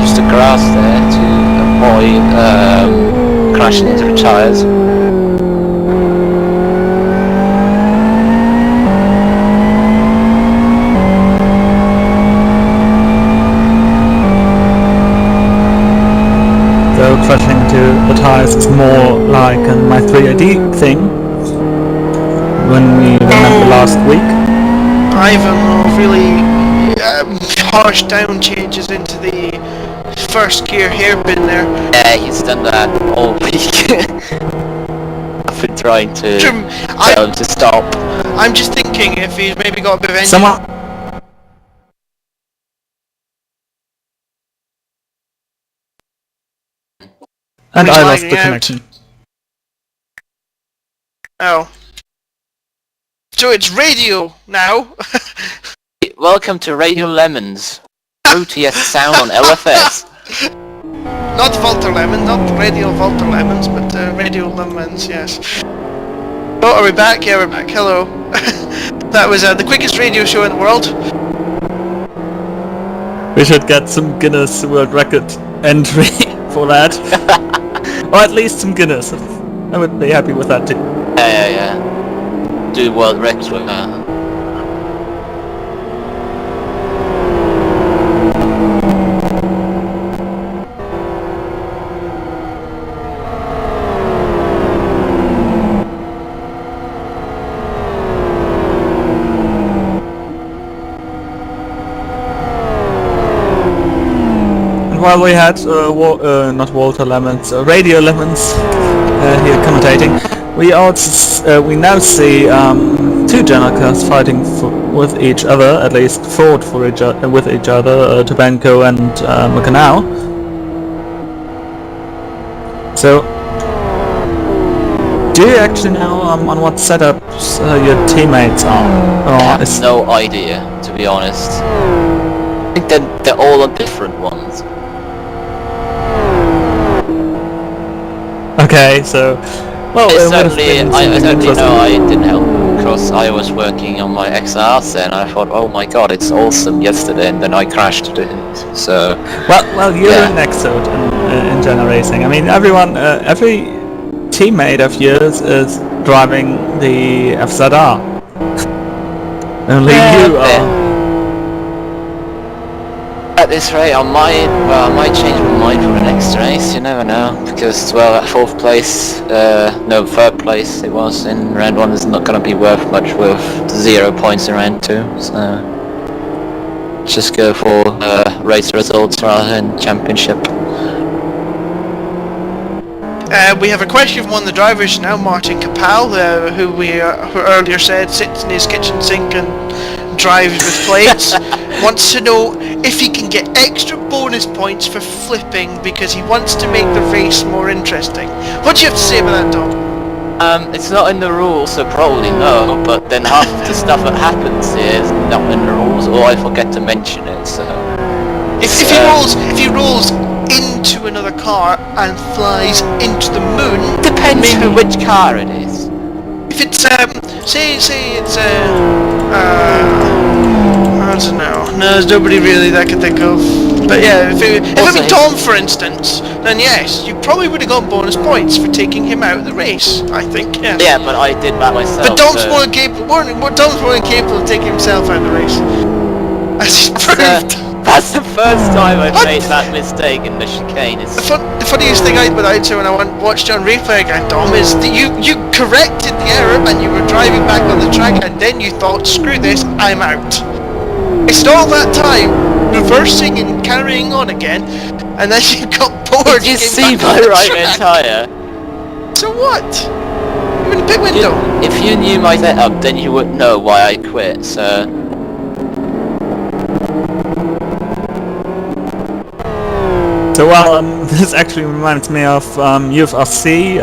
use the grass there to avoid crashing into the tyres. So crashing into the tyres is more like my 3AD thing when we remember last week. Ivan really harsh down changes into the first gear hairpin there. Yeah, he's done that all week. I've been trying to tell him to stop. I'm just thinking if he's maybe got a bit of engine. Someone... And I lost the connection. Oh. So it's radio now. Welcome to Radio Lemons. Fruitiest sound on LFS. Not Volta Lemons, not Radio Volta Lemons, but Radio Lemons, yes. Oh, are we back? Yeah, we're back. Hello. That was the quickest radio show in the world. We should get some Guinness World Record entry for that. Or at least some Guinness. I would be happy with that too. Yeah. Do world records with that. While we had not Walter Lemons, Radio Lemons here commentating, we now see two GenR cars fighting with each other, at least fought for with each other, Tabenko and McCanal. So, do you actually know on what setups your teammates are? I have no idea, to be honest. I think they're all on different ones. Okay, so well, I certainly know I didn't help because I was working on my XRs and I thought, oh my god, it's awesome yesterday, and then I crashed it. So well, you're an expert in GenR racing. I mean, everyone, every teammate of yours is driving the FZR. Only you are. At this rate, I might change my mind for the next race, you never know, because, well, at third place it was in round 1 is not going to be worth much with 0 points in round 2, so just go for race results rather than championship. We have a question from one of the drivers now, Martin Capal, who who earlier said sits in his kitchen sink and drives with plates. Wants to know if he can get extra bonus points for flipping because he wants to make the race more interesting. What do you have to say about that, Tom? It's not in the rules, so probably no, but then half of the stuff that happens is not in the rules, or I forget to mention it, so... If he rolls into another car and flies into the moon... Depends on which car it is. If it's, say it's, I don't know. No, there's nobody really that I can think of. But yeah, if it were Tom, for instance, then yes, you probably would have got bonus points for taking him out of the race, I think, yeah. Yeah, but I did that myself. But Tom's more incapable of taking himself out of the race. As he's proved. That's the first time I've made that mistake in the chicane. The funniest thing when I watched you on replay again, Dom, is that you corrected the error and you were driving back on the track and then you thought, screw this, I'm out. It's all that time reversing and carrying on again, and then you got bored. Did you see my right rear tyre? So what? I'm in the pit window. If you knew my setup, then you would know why I quit, so... So well, this actually reminds me of UFC,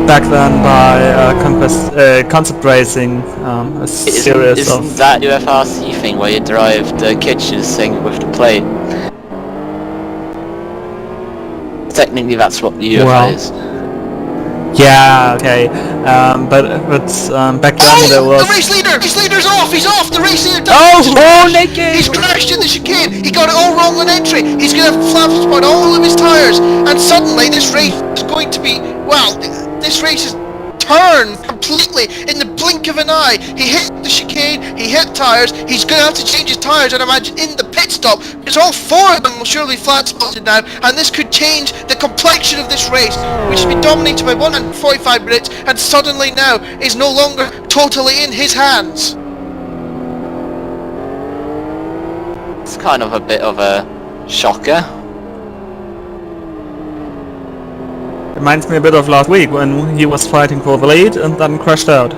back then by Concept Racing, a series Isn't of... that UFRC thing where you drive the kitchen thing with the plate? Technically that's what the UFR is. Yeah, okay, but back then there was... The race leader! Race leader's off! He's off! The race leader... Nicky! He's crashed in the chicane! He got it all wrong on entry! He's gonna have flaps on all of his tyres! And suddenly this race is going to be... Well, this race is turned completely in the blink of an eye. He hit the chicane, he hit tyres, he's gonna have to change his tyres, I'd imagine, in the pit stop, because all four of them will surely flat spotted now, and this could change the complexion of this race, which has been dominated by 1 and 45 minutes, and suddenly now is no longer totally in his hands. It's kind of a bit of a shocker. Reminds me a bit of last week when he was fighting for the lead and then crashed out.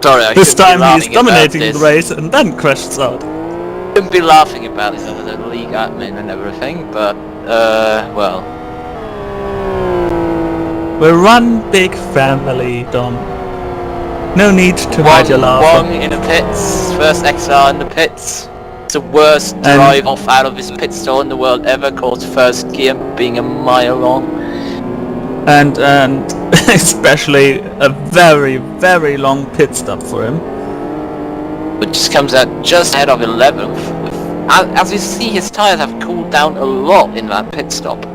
Sorry, this time he's dominating the race and then crashes out. I shouldn't be laughing about this as a league admin and everything, but, well. We're one big family, Dom. No need to hide your laughter. Wong in the pits, first XR in the pits. It's the worst drive off out of his pit stall in the world ever, called first gear being a mile long. And especially a very, very long pit stop for him. It just comes out just ahead of 11th. As you see, his tyres have cooled down a lot in that pit stop.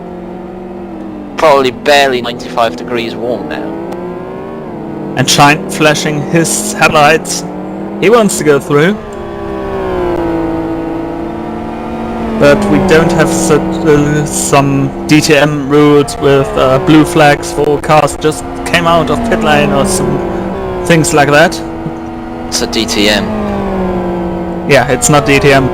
Probably barely 95 degrees warm now. And flashing his headlights. He wants to go through. But we don't have some DTM rules with blue flags for cars just came out of pit lane or some things like that. It's a DTM. Yeah, it's not DTM.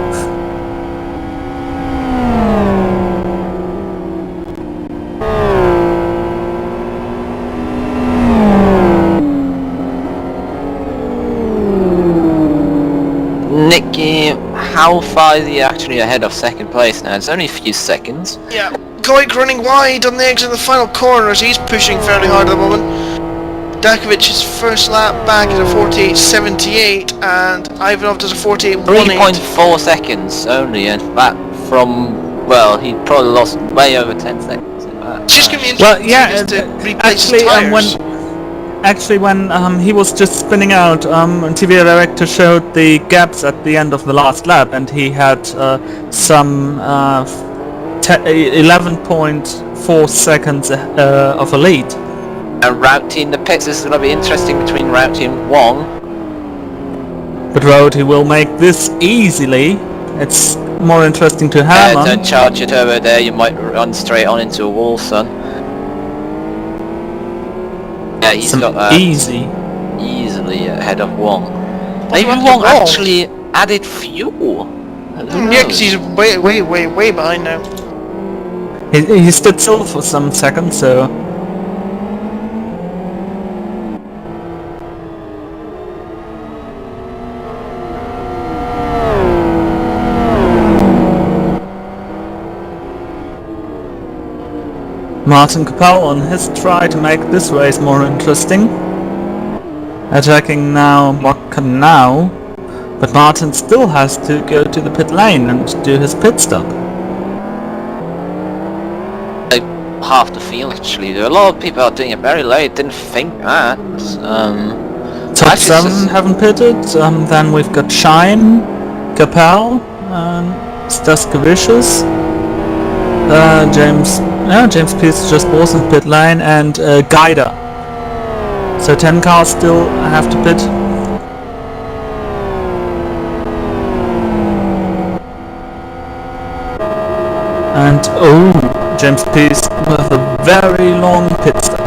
Nicky, how far is he actually ahead of second place now? It's only a few seconds. Yeah, Goik running wide on the exit of the final corner as he's pushing fairly hard at the moment. Dakovic's first lap back at a 48.78 and Ivanov does a 48.18. 3.4 seconds only, and that from, well, he probably lost way over 10 seconds in that. It's just going to be interesting to replace his tyres. Actually, when he was just spinning out, TV director showed the gaps at the end of the last lap, and he had some 11.4 seconds of a lead. And Rauti in the pits, this is going to be interesting between Rauti and Wong. But Rauti will make this easily. It's more interesting to hammer. Don't charge it over there, you might run straight on into a wall, son. Yeah, he's got that easily ahead of Wong. Maybe Wong actually added fuel. Yeah, because he's way behind now. He stood still for some seconds, so... Martin Capel on his try to make this race more interesting. Attacking now Mokkan now, but Martin still has to go to the pit lane and do his pit stop. Half the field actually. A lot of people are doing it very late, didn't think that. Top 7 haven't pitted, then we've got Shine, Capel, Staskevicius, James Pearce just was in pit lane, and Guider. So 10 cars still have to pit. And James Pearce with a very long pit stop.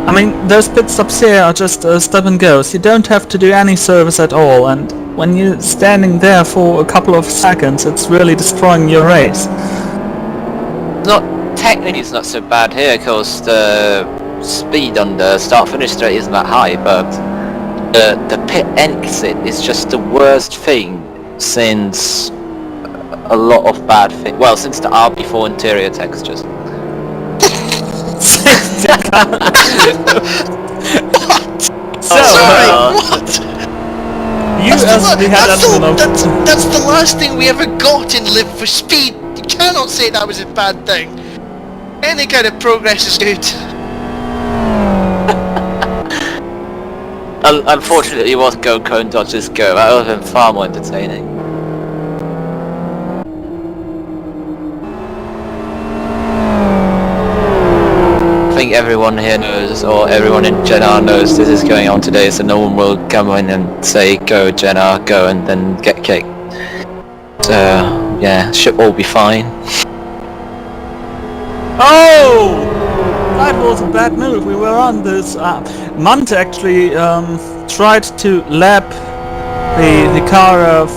I mean, those pit stops here are just stop and goes. You don't have to do any service at all, and when you're standing there for a couple of seconds, it's really destroying your race. Technically it's not so bad here, because the speed on the start-finish straight isn't that high, but The pit exit is just the worst thing since a lot of bad things. Well, since the RB4 interior textures. So, Sorry, God. what? you as the head admin of... That's the last thing we ever got in Live for Speed. You cannot say that was a bad thing. Any kind of progress is good. Unfortunately, what Go Cone Dodgers go, that would have been far more entertaining. I think everyone here knows, or everyone in GenR knows this is going on today, so no one will come in and say, go GenR, go, and then get kicked. So, yeah, should all be fine. Oh! That was a bad move. We were on this. Munt actually tried to lap the car of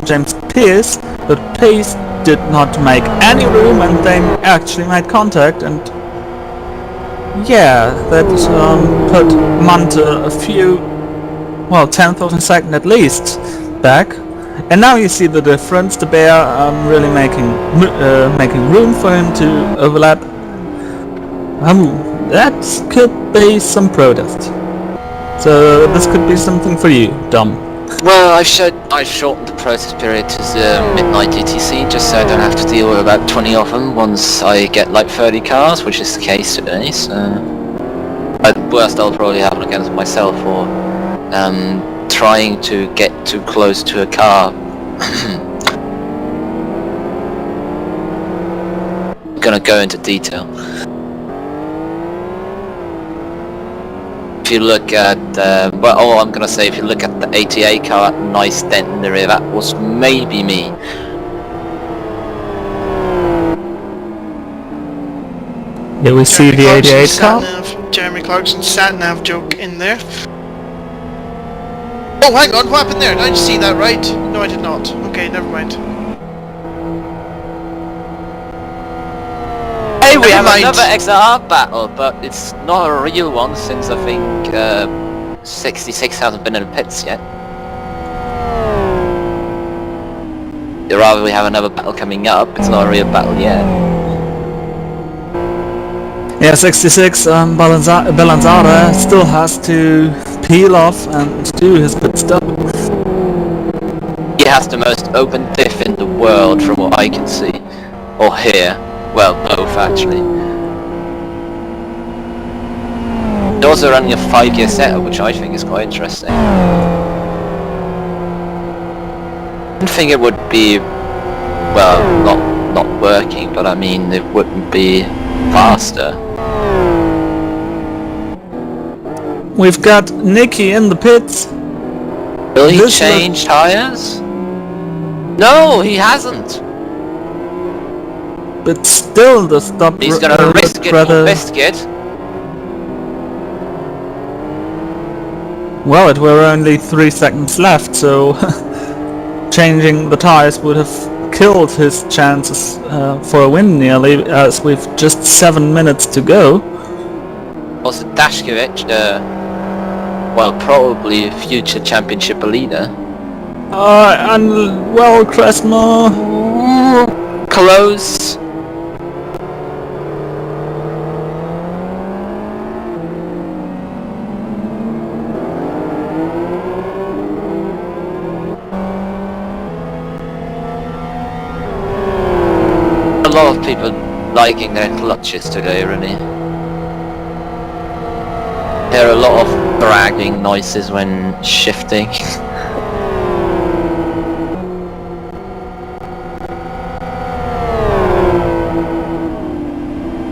James Pierce, but Pierce did not make any room, and they actually made contact. And yeah, that put Munt a few, well, tenth of a second at least back. And now you see the difference. The bear really making room for him to overlap. That could be some protest. So this could be something for you, Dom. Well, I've shortened the process period to the midnight ETC just so I don't have to deal with about 20 of them once I get like 30 cars, which is the case today, so... At worst I'll probably have it against myself or trying to get too close to a car. I'm gonna go into detail. If you look at, well, all I'm gonna say, if you look at the 88 car, nice dent in the rear, that was maybe me. Here we see the 88 car. Jeremy Clarkson's sat-nav joke in there. Oh, hang on, what happened there? Did I just see that right? No, I did not. Okay, never mind. Hey, we Never have mind. another XR battle, but it's not a real one since I think 66 hasn't been in the pits yet. Or rather, we have another battle coming up. It's not a real battle yet. Yeah, 66, Belanzara still has to peel off and do his pit stop. He has the most open diff in the world from what I can see. Or hear. Well, both actually. He's also running a 5-gear setup, which I think is quite interesting. I didn't think it would be, well, not working, but I mean it wouldn't be faster. We've got Nicky in the pits. Will he This change tires? No, he hasn't. But still the stop... He's gonna risk it for biscuit. Well, it were only 3 seconds left, so changing the tires would have killed his chances for a win nearly, as we've just 7 minutes to go. Also Dashkevich, well, probably future championship leader. And well, Kresma... Close. A lot of people liking their clutches today, really. There are a lot of bragging noises when shifting.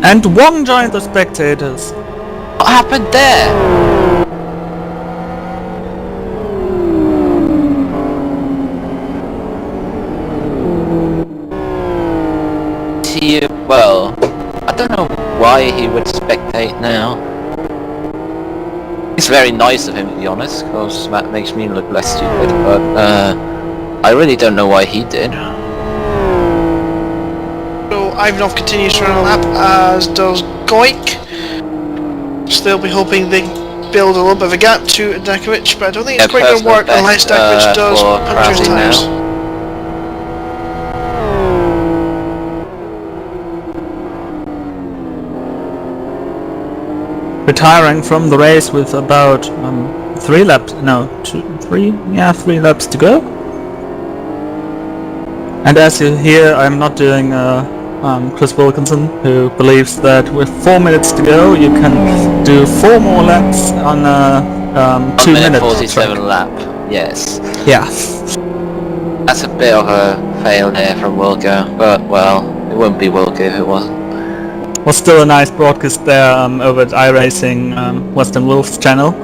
And Wong joined the spectators. What happened there? Well, I don't know why he would spectate now. It's very nice of him, to be honest, because that makes me look less stupid, but I really don't know why he did. So Ivanov continues to run a lap, as does Goik. Still be hoping they build a little bit of a gap to Dakovic, but I don't think it's quite going to personal work unless best, Dakovic does for puncture his Krasi tyres. now. Retiring from the race with about 3 laps, no, 3 laps to go. And as you hear, I'm not doing Chris Wilkinson, who believes that with 4 minutes to go, you can do 4 more laps on a 2 minute 47 track. lap, yes. Yeah. That's a bit of a fail there from Wilco, but well, it wouldn't be Wilco if it wasn't. Was still a nice broadcast there over at iRacing Western Wolves channel.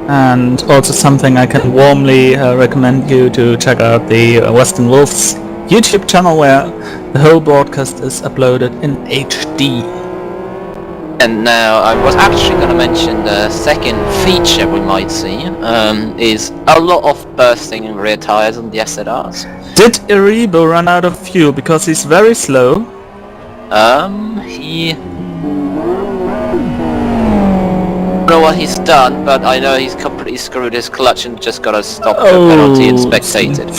And also something I can warmly recommend you to check out the Western Wolves YouTube channel, where the whole broadcast is uploaded in HD. And now I was actually going to mention the second feature we might see is a lot of bursting in rear tires on the SLRs. Did Iribo run out of fuel because he's very slow? He... I don't know what he's done, but I know he's completely screwed his clutch and just got a stop penalty and spectated.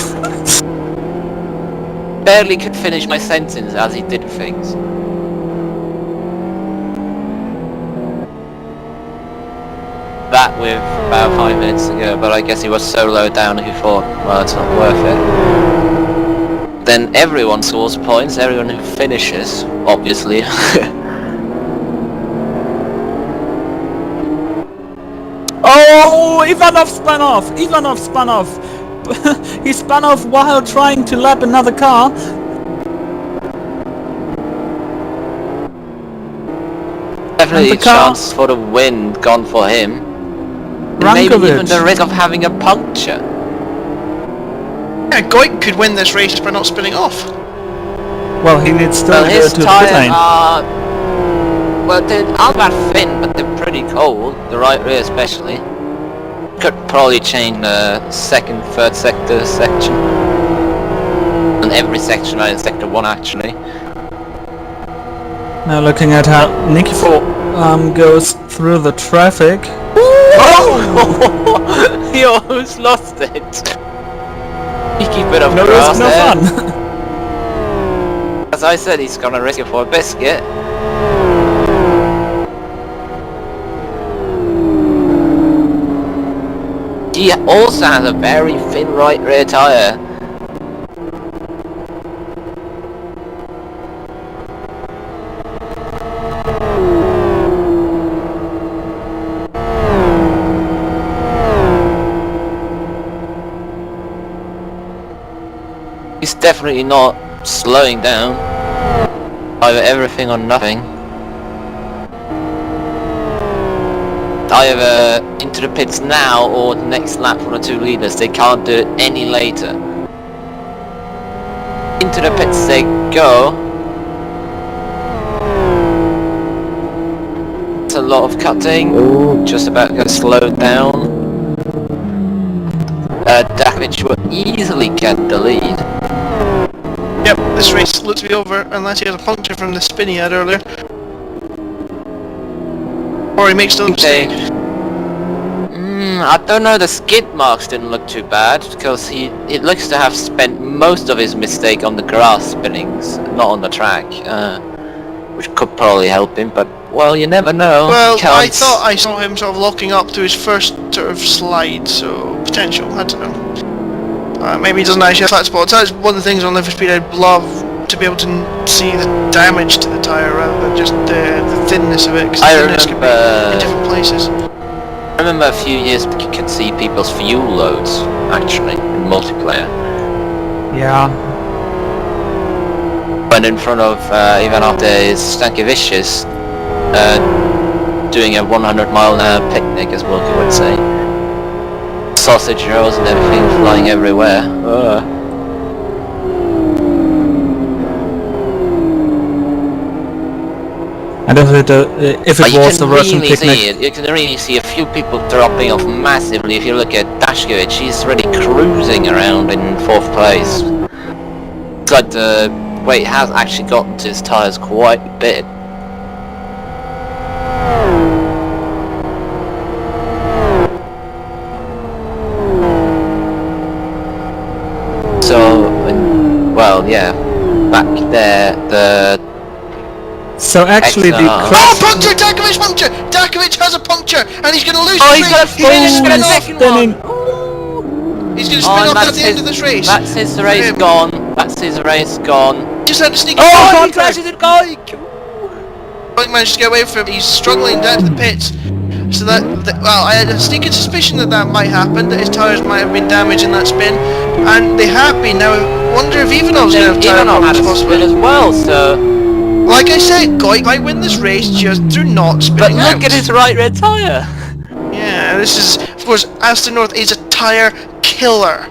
Barely could finish my sentence as he did things. That with about 5 minutes to go, but I guess he was so low down he thought, well, it's not worth it. Then everyone scores points, everyone who finishes, obviously. Oh, Ivanov spun off! Ivanov spun off! He spun off while trying to lap another car. Definitely a chance for the win gone for him. Maybe even the risk of having a puncture. Yeah, Goik could win this race by not spinning off. Well, he needs still to go to the pit lane. Well, they aren't that thin, but they're pretty cold. The right rear especially. Could probably change the second, third sector section. And every section in sector 1 actually. Now looking at how Nikifor goes through the traffic. Oh! He almost lost it. Cheeky bit of grass no there. fun. As I said, he's gonna risk it for a biscuit. He also has a very thin right rear tyre. He's definitely not slowing down. Either everything or nothing. Either into the pits now or the next lap from the 2 leaders. They can't do it any later. Into the pits they go. It's a lot of cutting. Ooh, just about to get slowed down. Dakovic will easily get the lead. Yep, this race looks to be over unless he has a puncture from the spin he had earlier. Or he makes the mistake. I don't know, the skid marks didn't look too bad, because it looks to have spent most of his mistake on the grass spinnings, not on the track, which could probably help him, but, well, you never know. Well, I thought I saw him sort of locking up to his first sort of slide, so potential, I don't know. Maybe he doesn't actually have flat spots. That's one of the things on Live for Speed I'd love to be able to see the damage to the tyre rather than just the thinness of it, because the thinness can be in different places. I remember a few years back you could see people's fuel loads, actually, in multiplayer. Yeah. When in front of Ivanov there is Stankiewicz doing a 100-mile-an-hour picnic, as Wilkie would say. Sausage rolls and everything flying everywhere. And if it was a Russian picnic... You can really see a few people dropping off massively. If you look at Dashkevich, he's already cruising around in 4th place. like the weight has actually gotten to his tyres quite a bit. So, well, yeah, back there, the... So actually the XR. Oh, puncture! Dakovic puncture! Dakovic has a puncture, and he's going to lose Oh, his he's race. gonna finish He's with a gonna second spinning. one! He's going to spin off at the end of this race. That's his race him. gone. That's his race gone. Just had to sneak Oh, in. he crashes it, guy! Goik managed to get away from him. He's struggling down to the pits. So well, I had a sneaking suspicion that might happen, that his tyres might have been damaged in that spin, and they have been. Now, I wonder if Ivanov's going to have tyre Ivanov had problems a spin as possibly. well, so... Like I said, Goik might win this race just through not But spinning out. look at his right rear tyre! Yeah, this is, of course, Aston North is a tyre killer.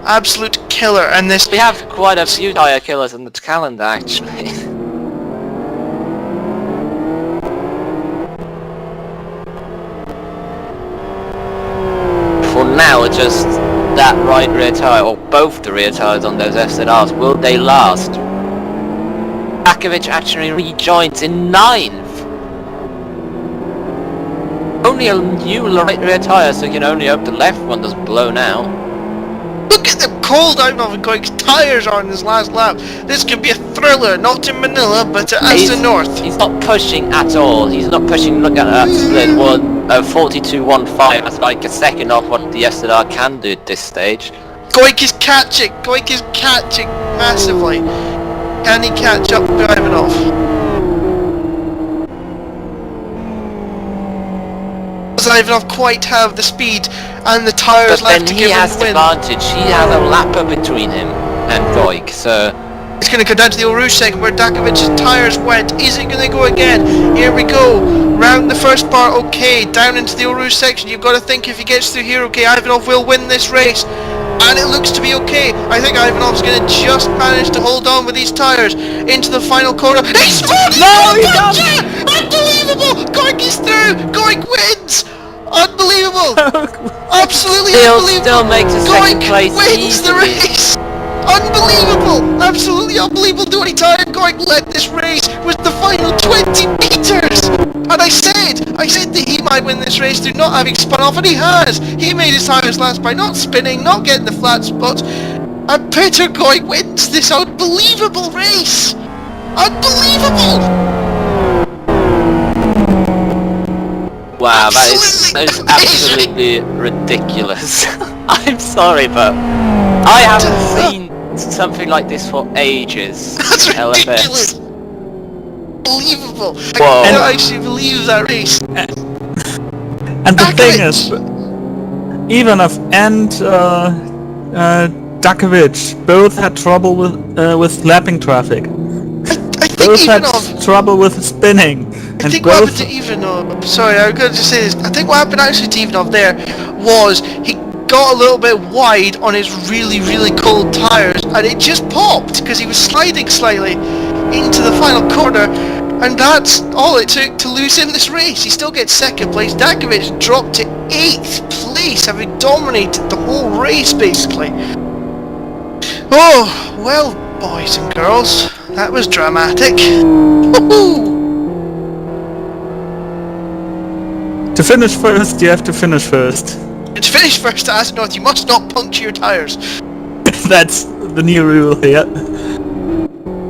Absolute killer, and this... We have quite a few tyre killers in the calendar, actually. For now, just that right rear tyre, or both the rear tyres on those FZRs, will they last? Dakovic actually rejoins in 9th! Only a new right rear tyre, so you can only hope the left one doesn't blow now. Look at the cold Ivanov and Goik's tyres on his last lap. This could be a thriller, not in Manila, but at Aston North. He's not pushing at all. He's not pushing. Look at that split. 42.15. That's like a second off what the SLR can do at this stage. Goik is catching. Goik is catching massively. Can he catch up to Ivanov? Does Ivanov quite have the speed and the tyres But left then to he give him has the win? advantage. He has a lapper between him and Goik, so... It's going to come down to the Eau Rouge second where Dakovic's tyres went. Is it going to go again? Here we go. Round the first part, okay. Down into the Eau Rouge section. You've got to think if he gets through here, okay, Ivanov will win this race. And it looks to be okay. I think Ivanov's going to just manage to hold on with these tyres into the final corner. He's through! No, he doesn't! Unbelievable! Goik is through! Goik wins! Unbelievable! Absolutely unbelievable! Still makes a second Goik place wins the easily. race! Unbelievable! Absolutely unbelievable. The only time Goik led this race was the final 20 meters! And I said that he might win this race through not having spun off, and he has! He made his tyres last by not spinning, not getting the flat spots, and Peter Goik wins this unbelievable race! Unbelievable! Wow, that is absolutely ridiculous. I'm sorry, but I haven't seen something like this for ages. That's in ridiculous! LFS. Unbelievable! Whoa. I don't actually believe that race. And the thing Dakovic. is, Ivanov and Dakovic both had trouble with lapping traffic. I think Both had Ivanov... trouble with spinning. I And think what happened both... to Ivanov, sorry, I was going to just say this, I think what happened actually to Ivanov there was he got a little bit wide on his really, really cold tyres, and it just popped because he was sliding slightly into the final corner, and that's all it took to lose him this race. He still gets second place. Dakovic dropped to 8th place, having dominated the whole race basically. Oh, well, boys and girls, that was dramatic. Woohoo! To finish first, you have to finish first. To finish first at Aston North, you must not puncture your tyres. That's the new rule here.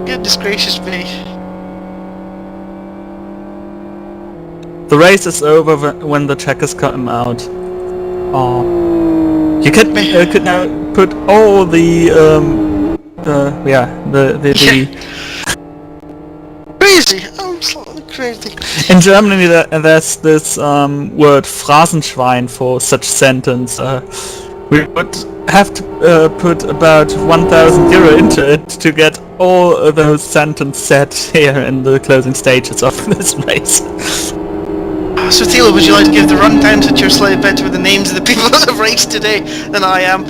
Goodness gracious me. The race is over when the checkers come out. Oh, you could now put all the Crazy, absolutely crazy. In Germany there's this word Phrasenschwein for such sentence. We would have to put about 1,000 euro into it to get all of those sentences set here in the closing stages of this race. So Thilo, would you like to give the rundown since you're slightly better with the names of the people that have raced today than I am?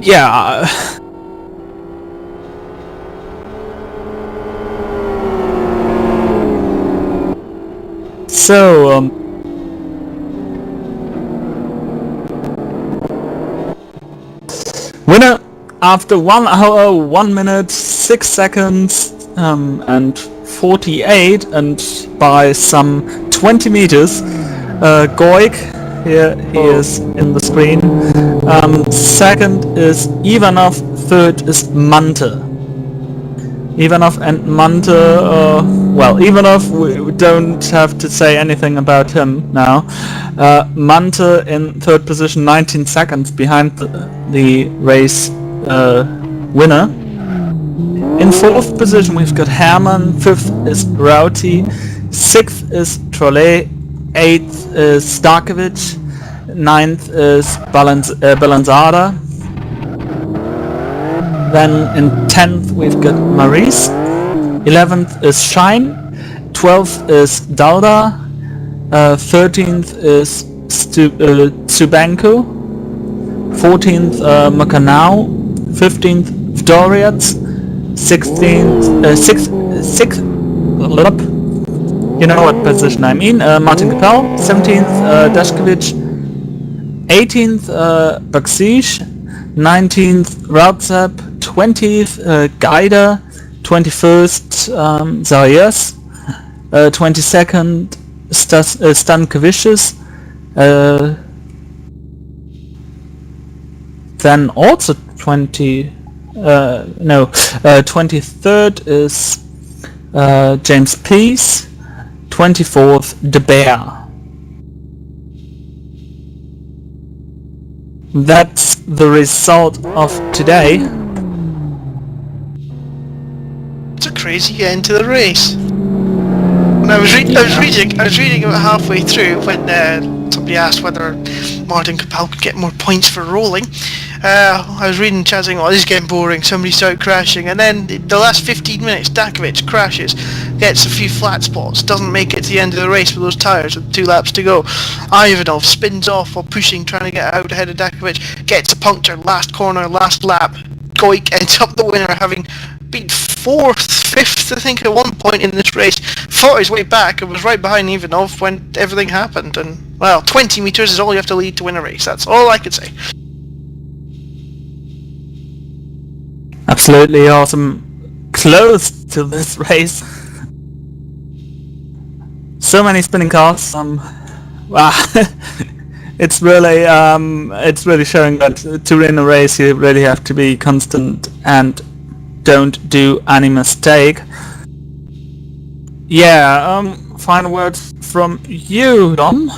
Yeah. So, winner after 1 hour, 1 minute, 6 seconds, and 48, and by some 20 meters, Goik, here he is in the screen. Second is Ivanov, third is Mante. Ivanov and Mante, well, Ivanov, we don't have to say anything about him now. Mante in third position, 19 seconds behind the race winner. In fourth position we've got Hermann, fifth is Rauti, sixth is Trollet, eighth is Starkovic, ninth is Balanzada. Then in 10th we've got Maurice, 11th is Shine, 12th is Dauda, 13th is Tsubanko, 14th Makanao, 15th Vdoriats, 16th, 6th, you know what position I mean, Martin Capel, 17th Dashkevich, 18th Baksish, 19th Rautzep, 20th Gaider, 21st Zarias, 22nd Stankevicius, then also 23rd is James Peace, 24th De Bear. That's the result of today. It's a crazy end to the race. When I was reading about halfway through when somebody asked whether Martin Capel could get more points for rolling. I was reading, chatting, oh, this is getting boring, somebody started crashing, and then the last 15 minutes, Dakovic crashes, gets a few flat spots, doesn't make it to the end of the race with those tyres with 2 laps to go. Ivanov spins off while pushing, trying to get out ahead of Dakovic, gets a puncture, last corner, last lap. Goik ends up the winner, having been 4th, 5th, I think, at one point in this race, fought his way back and was right behind Ivanov when everything happened, and, well, 20 metres is all you have to lead to win a race, that's all I could say. Absolutely awesome close to this race. So many spinning cars. Wow. it's really showing that to win a race you really have to be constant and don't do any mistake. Yeah. Final words from you, Dom.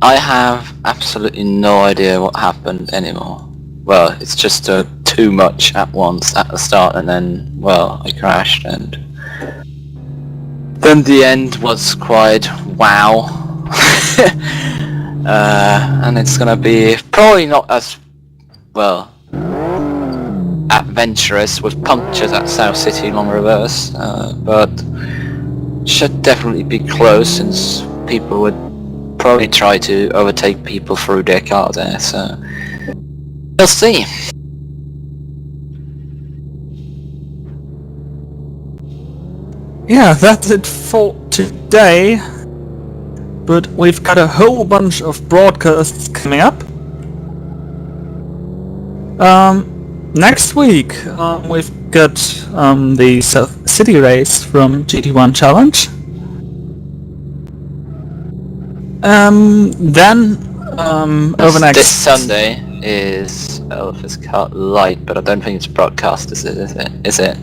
I have absolutely no idea what happened anymore. Well, it's just too much at once at the start, and then, well, I crashed, and then the end was quite wow. And it's gonna be probably not as, well, adventurous with punctures at South City long reverse, but should definitely be close since people would probably try to overtake people through their car there, so we'll see. Yeah, that's it for today, but we've got a whole bunch of broadcasts coming up. Next week we've got the South City race from GT1 Challenge. Then over next... This Sunday is Elephant's Cut Light, but I don't think it's broadcast, is it?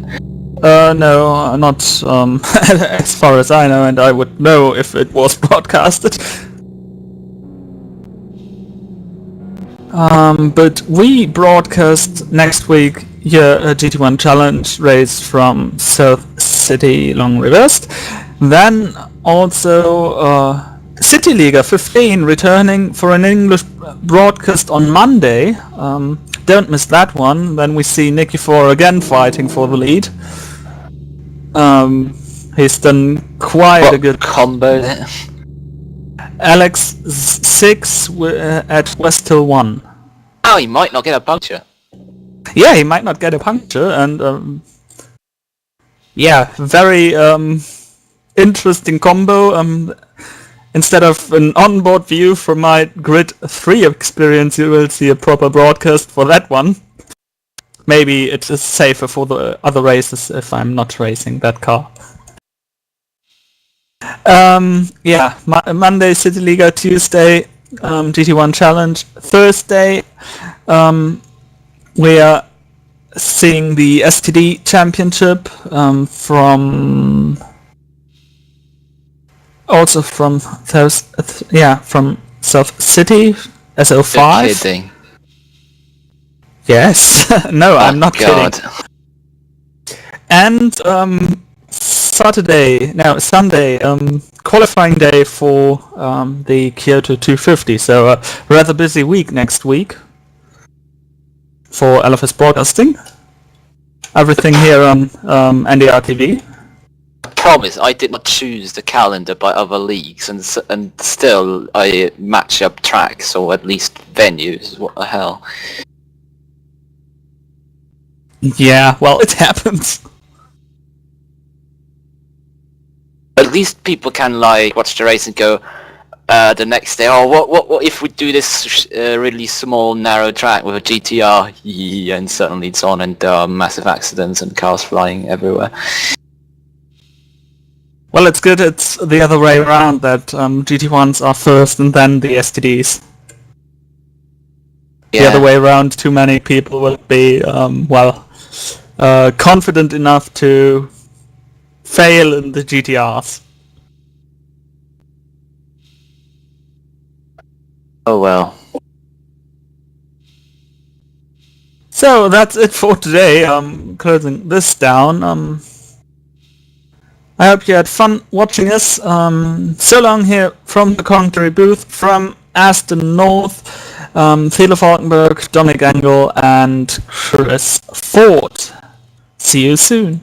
No, not as far as I know, and I would know if it was broadcasted. But we broadcast next week here a GT1 Challenge race from South City Long Reversed. Then also City Liga 15 returning for an English broadcast on Monday. Don't miss that one. Then we see Nikifor again fighting for the lead. He's done quite a good combo there. Alex 6 at West Hill 1. Oh, he might not get a puncture. Yeah, he might not get a puncture, and yeah, very interesting combo. instead of an onboard view from my Grid 3 experience, you will see a proper broadcast for that one. Maybe it is safer for the other races if I'm not racing that car. Monday City Liga, Tuesday GT1 Challenge, Thursday we are seeing the STD Championship from South City, SO5. You're kidding. Yes, no, I'm not God. kidding. And Sunday, qualifying day for the Kyoto 250. So a rather busy week next week for LFS Broadcasting. Everything here on NDR TV. I promise I did not choose the calendar by other leagues, and still I match up tracks or at least venues. What the hell? Yeah, well, it happens. At least people can like watch the race and go the next day. Oh, what if we do this really small narrow track with a GTR? Yeah, and suddenly it's on, and there are massive accidents and cars flying everywhere. Well, it's good it's the other way around, that GT1s are first and then the STDs. Yeah. The other way around, too many people would be, confident enough to fail in the GTRs. Oh well. So that's it for today. Closing this down. I hope you had fun watching us. So long here from the commentary booth from Aston North, Thiele Falkenberg, Dominic Engel and Chris Ford. See you soon.